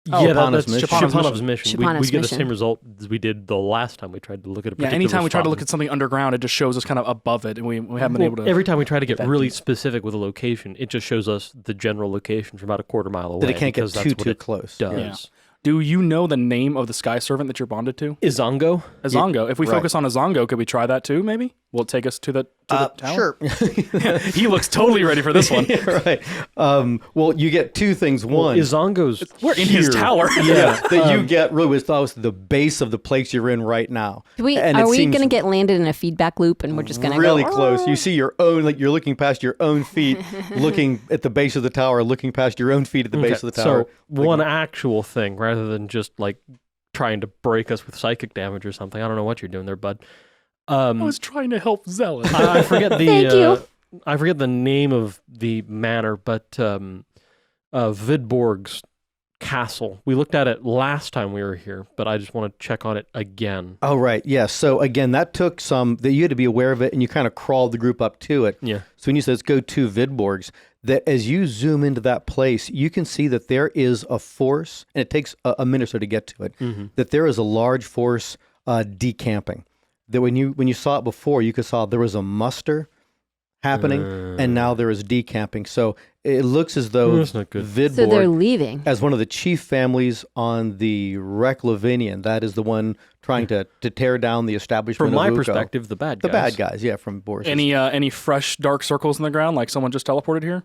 that's mission. Chapanov's mission. We get the mission. same result as we did the last time we tried to look at a particular anytime we try to spot. look at something underground, it just shows us kind of above it, and we haven't been able to. Every time we try to get that really deep. specific with a location, it just shows us the general location from about a quarter mile away. That it can't get because that's what too it close. Does. Yeah. Do you know the name of the sky servant that you're bonded to? Izongo? Izongo. If we right. focus on Izongo, could we try that too, maybe? Will it take us to the tower? Sure. He looks totally ready for this one. Right. Well, you get two things. One, Izongo's We're in his tower. yeah, that you get really was the base of the place you're in right now. Are we going to get landed in a feedback loop and we're just going to really go, close? You see your own, like you're looking past your own feet, looking at the base of the tower, looking past your own feet at the base of the tower. So one actual thing, rather than just like trying to break us with psychic damage or something. I don't know what you're doing there, bud. I was trying to help Zealot. I forget the Thank you. I forget the name of the manor, but Vidborg's castle. We looked at it last time we were here, but I just want to check on it again. Oh, right. Yeah. So again, that took some, that you had to be aware of it and you kind of crawled the group up to it. Yeah. So when you said, let's go to Vidborg's, that as you zoom into that place, you can see that there is a force, and it takes a minute or so to get to it, that there is a large force decamping. That when you saw it before, you could saw there was a muster happening, and now there is decamping. So it looks as though That's not good. Vidborg, So they're leaving. as one of the chief families on the Reclavinian, that is the one trying to tear down the establishment From my of Uko. perspective, the bad guys. The bad guys, yeah, from Boris. Any fresh dark circles in the ground, like someone just teleported here?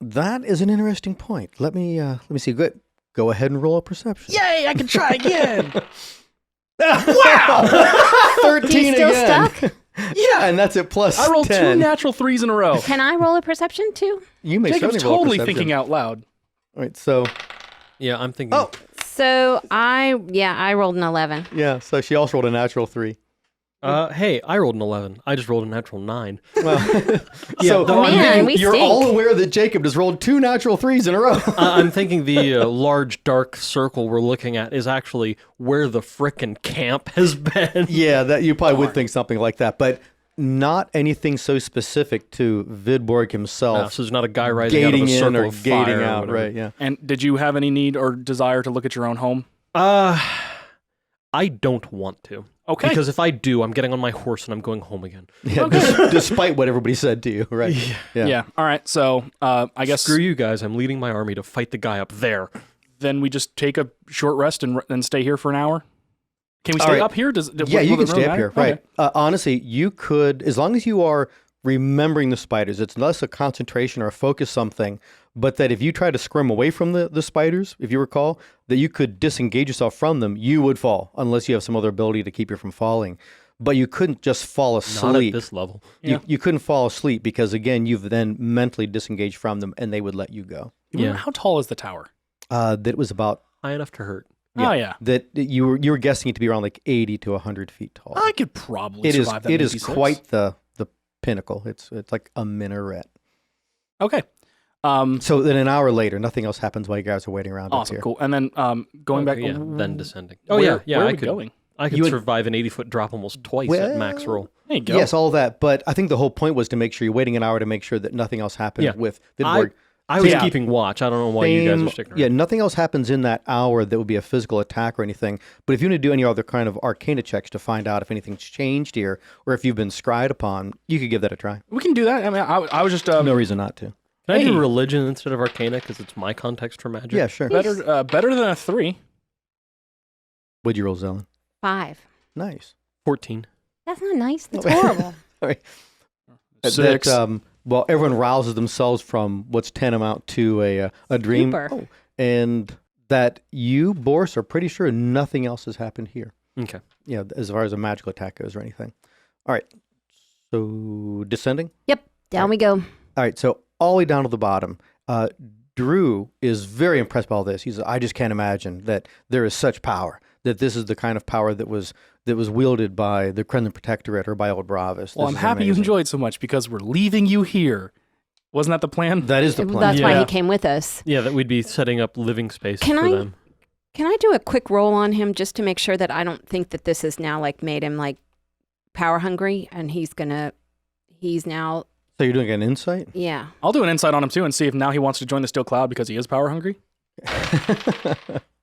That is an interesting point. Let me see. Go ahead and roll a perception. Yay! I can try again. Wow! 13 He's still again. stuck? Yeah, and that's at plus I rolled 10. 2 natural 3s in a row. Can I roll a perception too? You may Jacob's certainly roll a totally perception. thinking out loud. All right, so Yeah, I'm thinking. oh So I rolled an 11. yeah, so she also rolled a natural 3. Hey, I rolled an 11. I just rolled a natural 9. Well, Yeah, so Man, thinking we you're stink. all aware that Jacob just rolled 2 natural 3s in a row. I'm thinking the large dark circle we're looking at is actually where the frickin' camp has been. Yeah, that you probably would think something like that, but not anything so specific to Vidborg himself. So there's not a guy rising out of gating a in circle or of gating fire or out, whatever. right? Yeah. And did you have any need or desire to look at your own home? I don't want to. Okay. Because if I do, I'm getting on my horse and I'm going home again. Yeah, despite what everybody said to you, right? Yeah. All right. So I guess Screw you guys. I'm leading my army to fight the guy up there. then we just take a short rest and stay here for an hour. Can we All stay right. up here? Yeah, you can stay up matter? here, right? Okay. Honestly, you could, as long as you are remembering the spiders, it's less a concentration or a focus something, but that if you try to scrim away from the spiders, if you recall, that you could disengage yourself from them, you would fall, unless you have some other ability to keep you from falling. But you couldn't just fall Not at asleep. this level. You couldn't fall asleep because, again, you've then mentally disengaged from them and they would let you go. Yeah. How tall is the tower? That was about, High enough to hurt. Oh yeah. that you were guessing it to be around like 80 to 100 feet tall. I could probably It is survive that. it is 86. quite the pinnacle. It's like a minaret. Okay. So then an hour later, nothing else happens while you guys are waiting around up Awesome. here. Cool. And then going back. Yeah, then descending. Where- yeah, where are I we could going? I could You would- survive an 80-foot drop almost twice at max roll. There you go. Yes, all that. But I think the whole point was to make sure you're waiting an hour to make sure that nothing else happened Yeah. with Vidborg. I was Yeah. keeping watch. I don't know why you guys are sticking around. Yeah, nothing else happens in that hour that would be a physical attack or anything. But if you want to do any other kind of arcana checks to find out if anything's changed here or if you've been scryed upon, you could give that a try. We can do that. I mean, I was just No reason not to. Can I Hey. do religion instead of arcana because it's my context for magic? Yeah, sure. better than a 3. What'd you roll, Zelen? 5. Nice. 14. That's not nice. That's horrible. All right. 6. Well, everyone rouses themselves from what's tantamount to a dream. Super. Oh, and that you, Boris, are pretty sure nothing else has happened here. Okay. Yeah, as far as a magical attack goes or anything. All right. So descending. Yep. Down we go. All right. So all the way down to the bottom. Drew is very impressed by all this. He's, I just can't imagine that there is such power. That this is the kind of power that was wielded by the Kremlin Protectorate or by Old Bravis. Well, This I'm is happy you amazing. enjoyed so much because we're leaving you here. Wasn't that the plan? That is the plan. That's why Yeah. he came with us. Yeah, that we'd be setting up living space Can for I- them. Can I do a quick roll on him just to make sure that I don't think that this has now like made him like power hungry and he's now, So you're doing an insight? yeah. I'll do an insight on him too and see if now he wants to join the Steel Cloud because he is power hungry.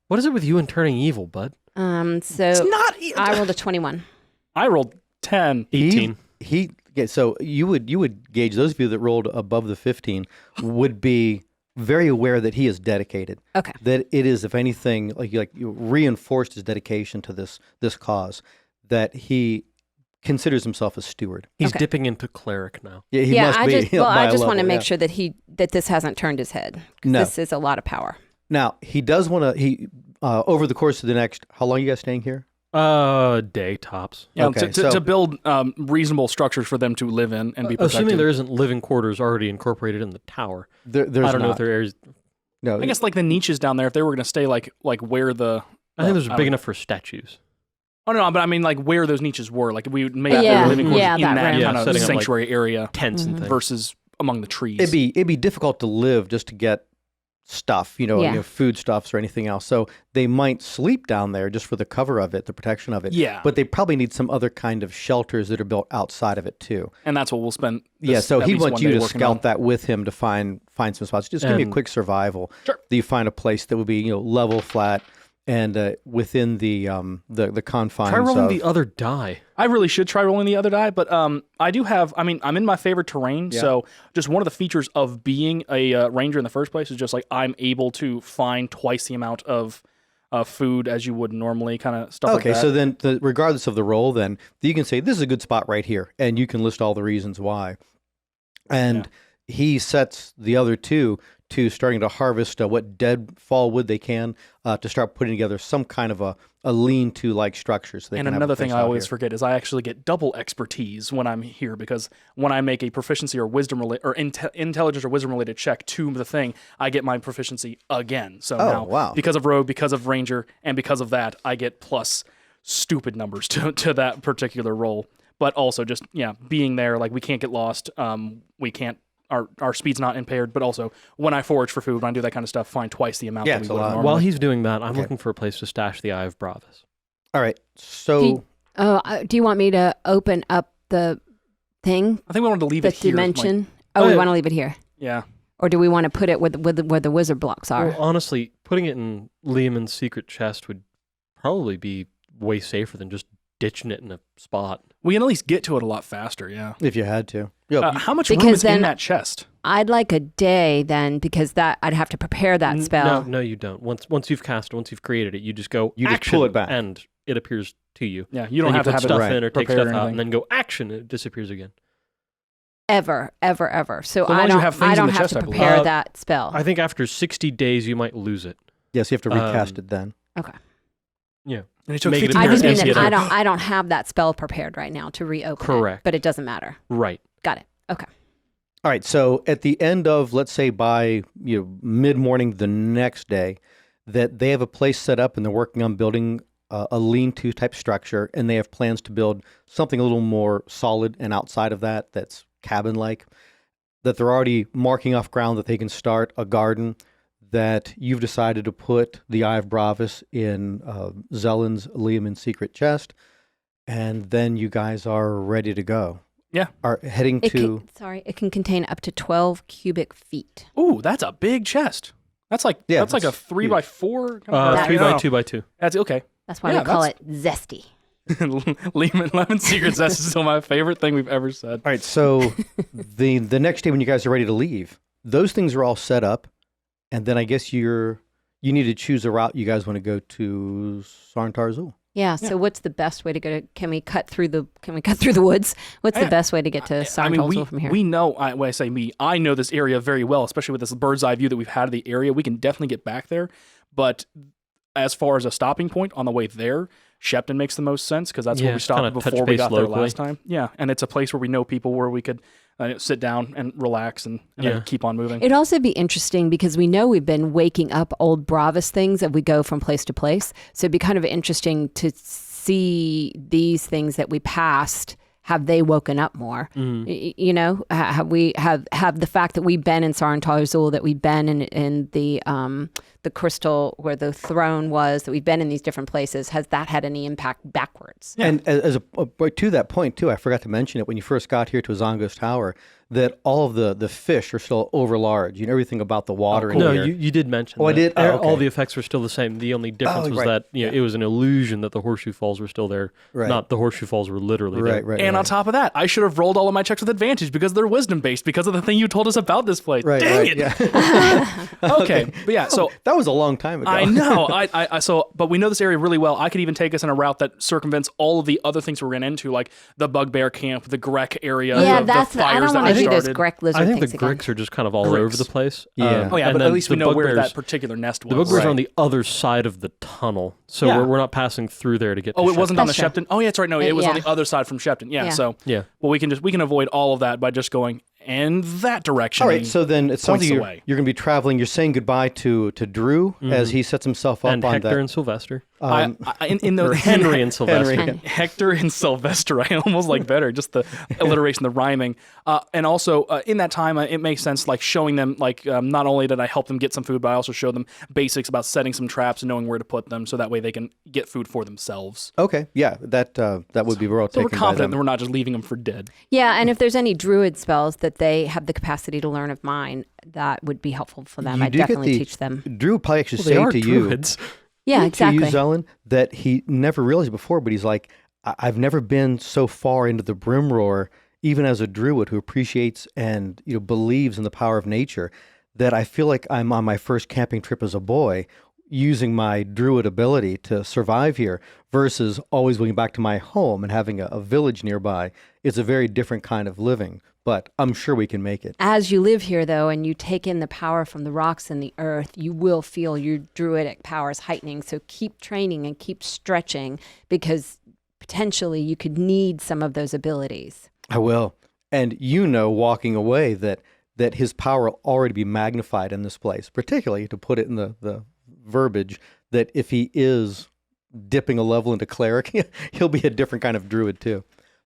What is it with you and turning evil, bud? So It's not. I rolled a 21. I rolled 10. 18. So you would gauge, those of you that rolled above the 15 would be very aware that he is dedicated. Okay. That it is, if anything, like you reinforced his dedication to this cause. That he considers himself a steward. He's Okay. dipping into cleric now. Yeah, he must be. I just want to level, make sure that this hasn't turned his head. 'Cause No. This is a lot of power. Now he does want to. Over the course of the next, how long are you guys staying here? Day tops. Yeah, Okay, to build reasonable structures for them to live in and be protected. Assuming there isn't living quarters already incorporated in the tower. There's I don't know not. if there is. No, I guess like the niches down there, if they were going to stay like where the... I think those are big enough for statues. Oh, no, but I mean like where those niches were. Like we would make Yeah, their living quarters yeah, in that that room. kind Yeah, of setting up, like, sanctuary area Tents and things. versus among the trees. it'd be difficult to live just to get stuff, Yeah. foodstuffs or anything else. So they might sleep down there just for the cover of it, the protection of it. Yeah. But they probably need some other kind of shelters that are built outside of it too. And that's what we'll spend So at he least wants one you day to working scout on. that with him to find some spots. Just give me a And- quick survival. Sure. That you find a place that would be level, flat, and within the confines. Try rolling of, the other die. I really should try rolling the other die, but I do have. I mean, I'm in my favorite terrain, so just one of the features of being a ranger in the first place is just like I'm able to find twice the amount of food as you would normally, kind of stuff. Okay, like that. so then, regardless of the role, then you can say this is a good spot right here, and you can list all the reasons why. And he sets the other two to starting to harvest what dead fall wood they can to start putting together some kind of a lean-to like structure. So they And can have a another place thing I out always here. forget is I actually get double expertise when I'm here because when I make a proficiency or wisdom or intelligence or wisdom related check to the thing, I get my proficiency again. So now, wow. because of rogue, because of ranger, and because of that, I get plus stupid numbers to that particular roll. But also just being there, like we can't get lost. We can't. Our speed's not impaired, but also when I forage for food, when I do that kind of stuff, find twice the amount Yeah, that we it's a would lot. normally. While he's doing that, I'm looking for a place to stash the Eye of Bravis. All right, so Do you want me to open up the thing, I think we wanted to leave the it here. like- dimension? Oh, We yeah. want to leave it here. yeah. Or do we want to put it where the wizard blocks are? Well, honestly, putting it in Lehman's secret chest would probably be way safer than just ditching it in a spot. We can at least get to it a lot faster, yeah. if you had to, How much room Because is in then- that chest? I'd like a day then, because I'd have to prepare that spell. No, you don't. Once you've cast it, once you've created it, you just go You just action, pull it back. and it appears to you. Yeah, you don't Then have to put have stuff it in or take prepared stuff or out, anything. and then go action, and it disappears again. Ever. So So long I as you don't. have things I in don't the have chest, to I believe. prepare that spell. I think after 60 days, you might lose it. yes, you have to recast it then. Okay. Yeah. And it took Make it 15 I appear just mean as that if I you- don't. I don't have that spell prepared right now to reopen. Correct. It, but it doesn't matter. Right. Got it. Okay. All right, so at the end of, let's say by mid-morning the next day, that they have a place set up and they're working on building a lean-to type structure, and they have plans to build something a little more solid and outside of that's cabin-like, that they're already marking off ground that they can start a garden, that you've decided to put the Eye of Bravis in Zellen's Lehman secret chest, and then you guys are ready to go. Yeah. Are heading It to... it can contain up to 12 cubic feet. Ooh, that's a big chest. That's like Yeah, that's like a that's 3x4. That- 3 by No. 2 by 2. That's okay. That's why Yeah, we call that's- it zesty. Lemon Secret Zest is still my favorite thing we've ever said. All right, so the next day when you guys are ready to leave, those things are all set up, and then I guess you need to choose a route you guys want to go to Sarntarzul. Yeah. So what's the best way to go to? Can we cut through the woods? What's the Yeah. best way to get to I mean, Sarntalzul from here? we know. When I say me, I know this area very well, especially with this bird's eye view that we've had of the area. We can definitely get back there, but as far as a stopping point on the way there, Shepton makes the most sense because that's where Yeah, we stopped kinda touch before we base got there locally. last time. Yeah, and it's a place where we know people where we could sit down and relax and Yeah. then keep on moving. It'd also be interesting because we know we've been waking up old Bravis things as we go from place to place. So it'd be kind of interesting to see these things that we passed. Have they woken up more? You know, have we have the fact that we've been in Sarntarzul, that we've been in the the crystal where the throne was, that we've been in these different places, has that had any impact backwards? Yeah. And as to that point too, I forgot to mention it when you first got here to Izongo's tower, that all of the fish are still over large. You know everything about the water. No, in here. you did mention. Oh, that. I did. Oh, okay. All the effects were still the same. The only difference was that it was an illusion that the horseshoe falls were still there. Right. Not the horseshoe falls were literally there. Right. And on top of that, I should have rolled all of my checks with advantage because they're wisdom based because of the thing you told us about this place. Right. Dang right, it. Yeah. Okay. But yeah. So that was a long time ago. I know. But we know this area really well. I could even take us in a route that circumvents all of the other things we're going into, like the bugbear camp, the Grek area, Yeah, the fires I don't that want we to do this started. Grek lizard I think the things again. Gricks are just kind of all Gricks. over the place. Yeah. Oh yeah, and but at least we the know where bugbears- that particular nest was. The bugbears Right. are on the other side of the tunnel, so Yeah. we're not passing through there to get. Oh, to it wasn't on the That's true. Shepton. Oh, yeah, that's right. No, it was on yeah. the other side from Shepton. Yeah. Yeah. So, Yeah. well, we can avoid all of that by just going in that direction. All right, so then it sounds points like away. you're going to be traveling. You're saying goodbye to Drew as he sets himself up And on Hector that. and Sylvester, in or those Henry and Sylvester. Henry. Hector and Sylvester, I almost like better, just the alliteration, the rhyming. And also, in that time, it makes sense, like showing them, like, not only did I help them get some food, but I also showed them basics about setting some traps and knowing where to put them so that way they can get food for themselves. Okay, yeah, that would be well So taken we're by confident that them. we're not just leaving them for dead. Yeah, and if there's any druid spells that they have the capacity to learn of mine, that would be helpful for them. You I'd do get definitely the- teach them. Drew would probably actually Well, they say are to you, druids. Yeah, to exactly. you, Zelen, that he never realized before, but he's like, I've never been so far into the Brimroar, even as a druid who appreciates and believes in the power of nature, that I feel like I'm on my first camping trip as a boy, using my druid ability to survive here versus always going back to my home and having a village nearby. It's a very different kind of living, but I'm sure we can make it. As you live here, though, and you take in the power from the rocks and the earth, you will feel your druidic powers heightening. So keep training and keep stretching because potentially you could need some of those abilities. I will. And walking away that his power will already be magnified in this place, particularly to put it in the verbiage that if he is dipping a level into cleric, he'll be a different kind of druid too.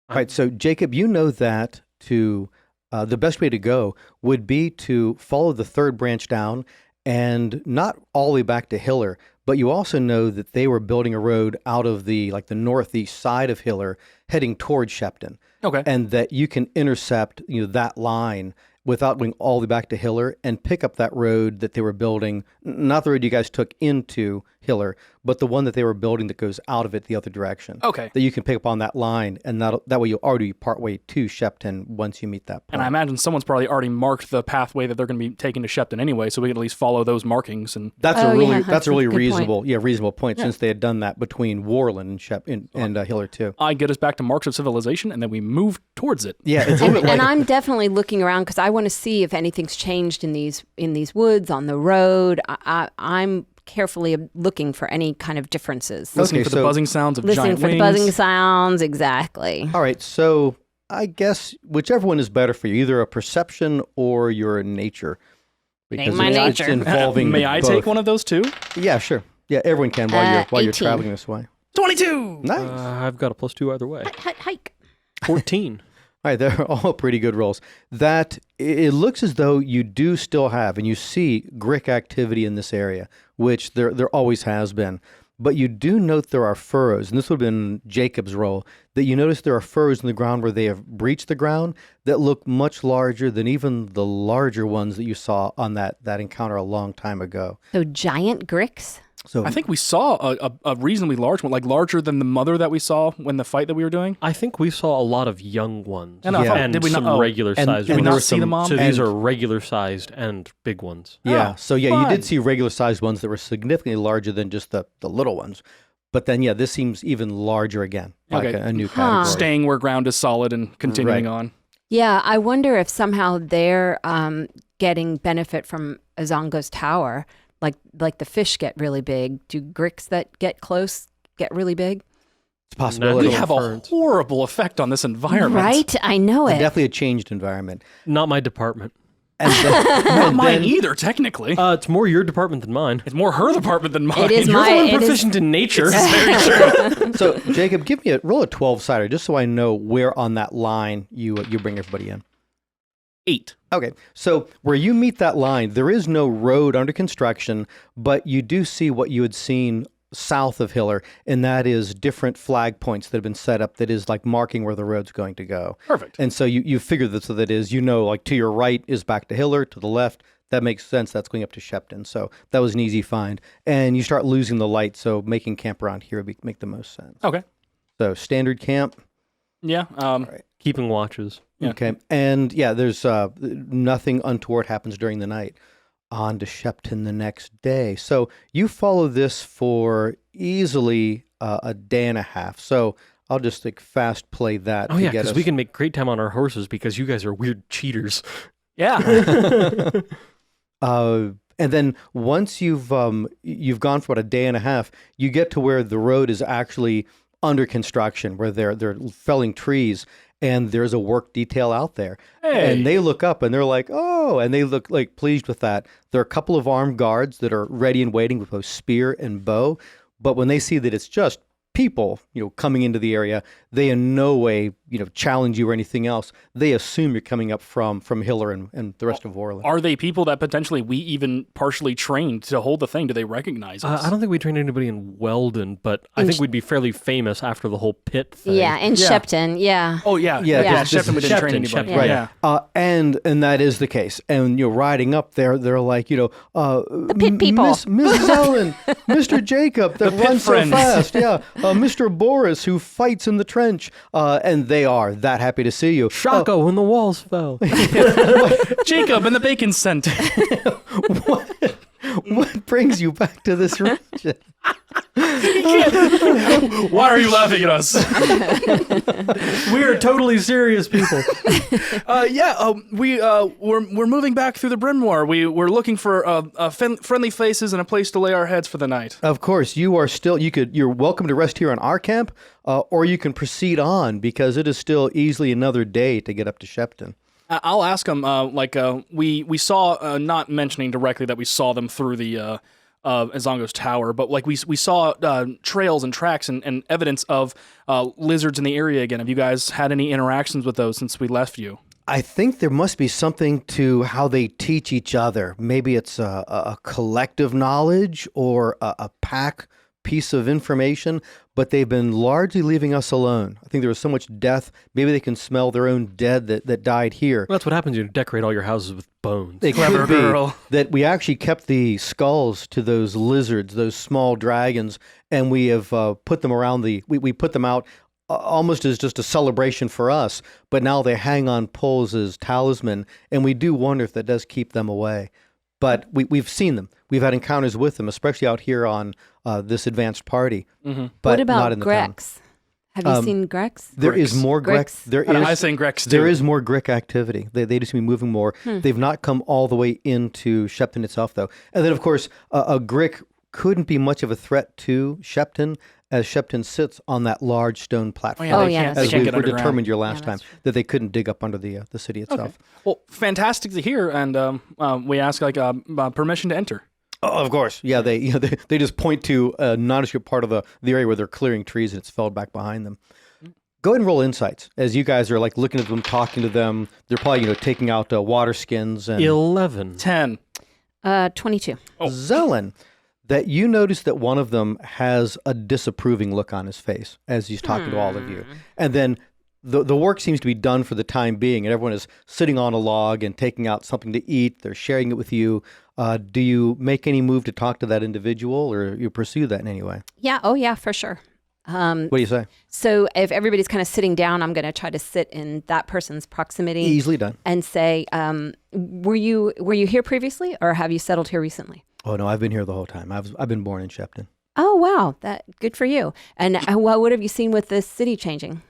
All right, so Jacob, that the best way to go would be to follow the third branch down and not all the way back to Hiller, but you also know that they were building a road out of the northeast side of Hiller heading towards Shepton. Okay. And that you can intercept that line without going all the way back to Hiller and pick up that road that they were building, not the road you guys took into Hiller, but the one that they were building that goes out of it the other direction. Okay. That you can pick up on that line, and that way you'll already be partway to Shepton once you meet that point. And I imagine someone's probably already marked the pathway that they're going to be taking to Shepton anyway, so we can at least follow those markings. And That's Oh, a really yeah, that's that's a a really good reasonable point since they had done that between Warland and Hiller too. I get us back to marks of civilization, and then we move towards it. Yeah, it's a little bit like And I'm definitely looking around because I want to see if anything's changed in these woods, on the road. I'm carefully looking for any kind of differences. Listening Okay, for the so- buzzing sounds of Listening giant for wings. the buzzing sounds, exactly. All right, so I guess whichever one is better for you, either a perception or your nature. Because my it's nature. involving May I both. take one of those two? Yeah, sure. Yeah, everyone can while you're 18. traveling this way. 22! Nice. I've got a +2 either way. Hike. 14. All right, they're all pretty good rolls. That it looks as though you do still have, and you see Grick activity in this area, which there always has been. But you do note there are furrows, and this would have been Jacob's role, that you notice there are furrows in the ground where they have breached the ground that look much larger than even the larger ones that you saw on that encounter a long time ago. So giant gricks. So I think we saw a reasonably large one, like larger than the mother that we saw when the fight that we were doing. I think we saw a lot of young ones. And I thought- and did we not- some oh, regular sized Did we and not there were see the some- mom? So these and- are regular sized and big ones. Yeah. Oh, So yeah, you fun. did see regular sized ones that were significantly larger than just the little ones. But then this seems even larger again, like Okay. a new Huh. category. Staying where ground is solid and continuing Right. on. Yeah, I wonder if somehow they're getting benefit from Izongo's tower. Like the fish get really big. Do gricks that get close get really big? It's a possibility. We have a inference. horrible effect on this environment. Right? I know it. Definitely a changed environment. Not my department. And then, Not mine either, technically. It's more your department than mine. It's more her department than mine. It is You're my- the one it is- proficient in nature. so Jacob, give me roll a 12-sider just so I know where on that line you bring everybody in. 8. Okay, so where you meet that line, there is no road under construction, but you do see what you had seen south of Hiller, and that is different flag points that have been set up that is like marking where the road's going to go. Perfect. And so you figure that so that is, like to your right is back to Hiller, to the left, that makes sense. That's going up to Shepton. So that was an easy find. And you start losing the light, so making camp around here would make the most sense. Okay. So standard camp. Yeah. Right. Keeping watches. Yeah. Okay. And yeah, there's nothing untoward happens during the night. On to Shepton the next day. So you follow this for easily a day and a half. So I'll just fast play that. Oh, yeah, because we can make great time on our horses because you guys are weird cheaters. Yeah. And then once you've gone for about a day and a half, you get to where the road is actually under construction, where they're felling trees, and there's a work detail out there. Hey. And they look up and they're like, oh, and they look like pleased with that. There are a couple of armed guards that are ready and waiting with both spear and bow. But when they see that it's just people, coming into the area, they in no way, challenge you or anything else. They assume you're coming up from Hiller and the rest of Orland. Are they people that potentially we even partially trained to hold the thing? Do they recognize us? I don't think we trained anybody in Weldon, but I think we'd be fairly famous after the whole pit thing. Yeah, in Shepton, yeah. Oh, yeah. Yeah. Shepton, we didn't train anybody. Shepton, Right. Yeah. And that is the case. And riding up there, they're like, the pit people. Miss Zellen, Mr. Jacob that runs so friends. fast. Yeah. Mr. Boris who fights in the trench. And they are that happy to see you. Shaka when the walls fell. Jacob and the bacon scent. What brings you back to this region? Why are you laughing at us? We are totally serious people. We're moving back through the Brimroar. We're looking for friendly faces and a place to lay our heads for the night. Of course, you're welcome to rest here on our camp, or you can proceed on because it is still easily another day to get up to Shepton. I'll ask them. We saw, not mentioning directly that we saw them through the Izongo's tower, but we saw trails and tracks and evidence of lizards in the area again. Have you guys had any interactions with those since we left you? I think there must be something to how they teach each other. Maybe it's a collective knowledge or a pack piece of information, but they've been largely leaving us alone. I think there was so much death. Maybe they can smell their own dead that died here. Well, that's what happens when you decorate all your houses with bones. It Clever could be girl. that we actually kept the skulls to those lizards, those small dragons, and we have put them around we put them out almost as just a celebration for us, but now they hang on poles as talisman, and we do wonder if that does keep them away. But we've seen them. We've had encounters with them, especially out here on this advanced party. Mm-hmm. But What about not in the town. Grex? Have you seen Grex? There is more Grex. There I is saying Grex too. there is more Grick activity. They just be moving more. They've not come all the way into Shepton itself, though. And then, of course, a Grick couldn't be much of a threat to Shepton, as Shepton sits on that large stone platform. Oh, yeah, they As can't we get were underground. determined your last time, that's true. that they couldn't dig up under the city itself. Okay. Well, fantastic to hear, and we ask permission to enter. Oh, of course. Yeah, they just point to a nondescript part of the area where they're clearing trees and it's felled back behind them. Go ahead and roll insights as you guys are looking at them, talking to them. They're probably taking out water skins and 11. 10. 22. Zellen. That you notice that one of them has a disapproving look on his face as he's talking to all of you, and then the work seems to be done for the time being, and everyone is sitting on a log and taking out something to eat. They're sharing it with you. Do you make any move to talk to that individual, or you pursue that in any way? Yeah. Oh, yeah, for sure. What do you say? So if everybody's kind of sitting down, I'm going to try to sit in that person's proximity Easily done. and say, were you here previously, or have you settled here recently? Oh no, I've been here the whole time. I've been born in Shepton. Oh, wow. Good for you. And what have you seen with this city changing?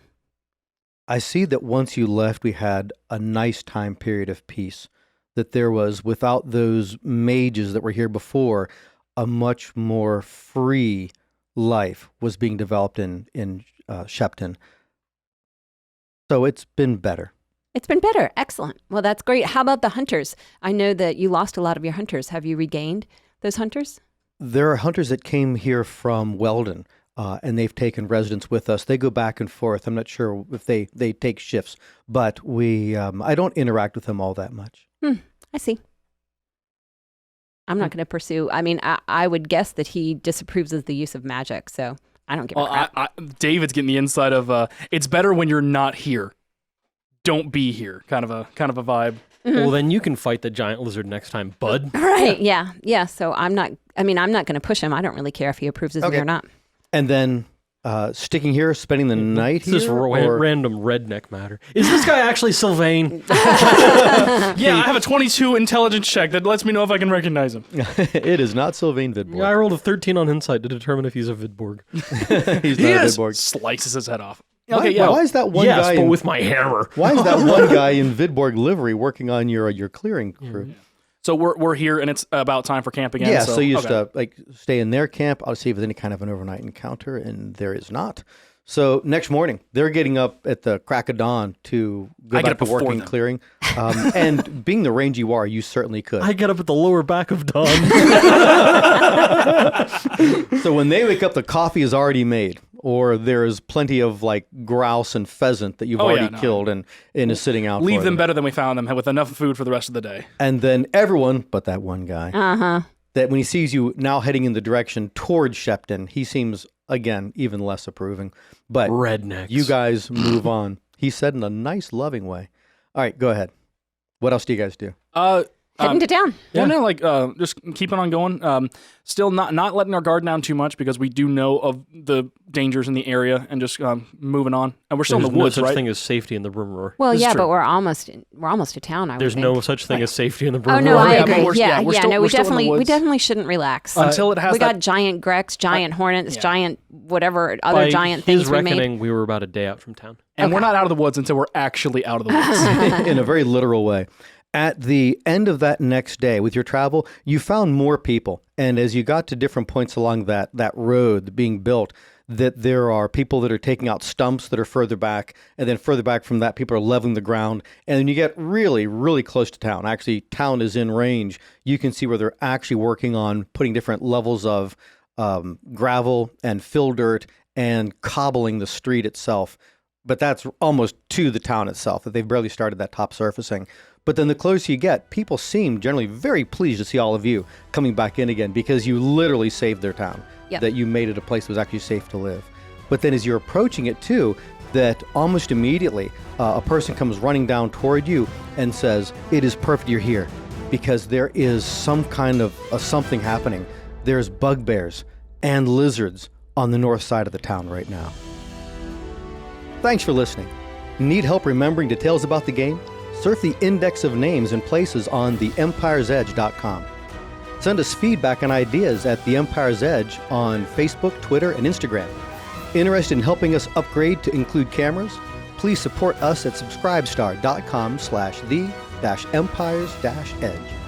I see that once you left, we had a nice time period of peace. That there was, without those mages that were here before, a much more free life was being developed in Shepton. So it's been better. It's been better. Excellent. Well, that's great. How about the hunters? I know that you lost a lot of your hunters. Have you regained those hunters? There are hunters that came here from Weldon. and they've taken residence with us. They go back and forth. I'm not sure if they take shifts, but I don't interact with them all that much. I see. I'm not going to pursue. I mean, I would guess that he disapproves of the use of magic, so I don't give a crap. David's getting the inside of it's better when you're not here. Don't be here. Kind of a vibe. Mm-hmm. Well, then you can fight the giant lizard next time, bud. Right? Yeah. So I'm not going to push him. I don't really care if he approves of me or not. And then sticking here, spending the night here? This random redneck matter. Is this guy actually Sylvain? Yeah, I have a 22 intelligence check that lets me know if I can recognize him. It is not Sylvain Vidborg. Yeah, I rolled a 13 on Insight to determine if he's a Vidborg. He's not a Vidborg. Slices his head off. Okay, why is that one guy? But with my hammer. Why is that one guy in Vidborg livery working on your clearing crew? Yeah. So we're here, and it's about time for camp again. Yeah, so you just stay in their camp. I'll see if there's any kind of an overnight encounter, and there is not. So next morning, they're getting up at the crack of dawn to go back to working clearing. And being the range you are, you certainly could. I get up at the lower back of dawn. So when they wake up, the coffee is already made, or there's plenty of grouse and pheasant that you've already killed and is sitting out. Leave them better than we found them, with enough food for the rest of the day. And then everyone, but that one guy, that when he sees you now heading in the direction towards Shepton, he seems, again, even less approving. But rednecks. You guys move on. He said in a nice, loving way. All right, go ahead. What else do you guys do? Heading to town. Yeah, no, just keeping on going. Still not letting our guard down too much because we do know of the dangers in the area, and just moving on. And we're still in the woods, no such right? thing as safety in the Brimroar. Well, yeah, but we're almost to town. There's no such thing as safety in the Brimroar. Oh no, I agree. But we definitely shouldn't relax until it has. We got giant Grex, giant hornets, giant whatever other giant things we made. His reckoning, we were about a day out from town, and we're not out of the woods until we're actually out of the woods in a very literal way. At the end of that next day with your travel, you found more people. And as you got to different points along that road being built, that there are people that are taking out stumps that are further back. And then further back from that, people are leveling the ground. And then you get really, really close to town. Actually, town is in range. You can see where they're actually working on putting different levels of gravel and fill dirt and cobbling the street itself. But that's almost to the town itself, that they've barely started that top surfacing. But then the closer you get, people seem generally very pleased to see all of you coming back in again because you literally saved their town, that you made it a place that was actually safe to live. But then as you're approaching it too, that almost immediately a person comes running down toward you and says, "It is perfect you're here because there is some kind of something happening. There's bugbears and lizards on the north side of the town right now." Thanks for listening. Need help remembering details about the game? Surf the index of names and places on theempiresedge.com. Send us feedback and ideas at The Empire's Edge on Facebook, Twitter, and Instagram. Interested in helping us upgrade to include cameras? Please support us at subscribestar.com/the-empires-edge.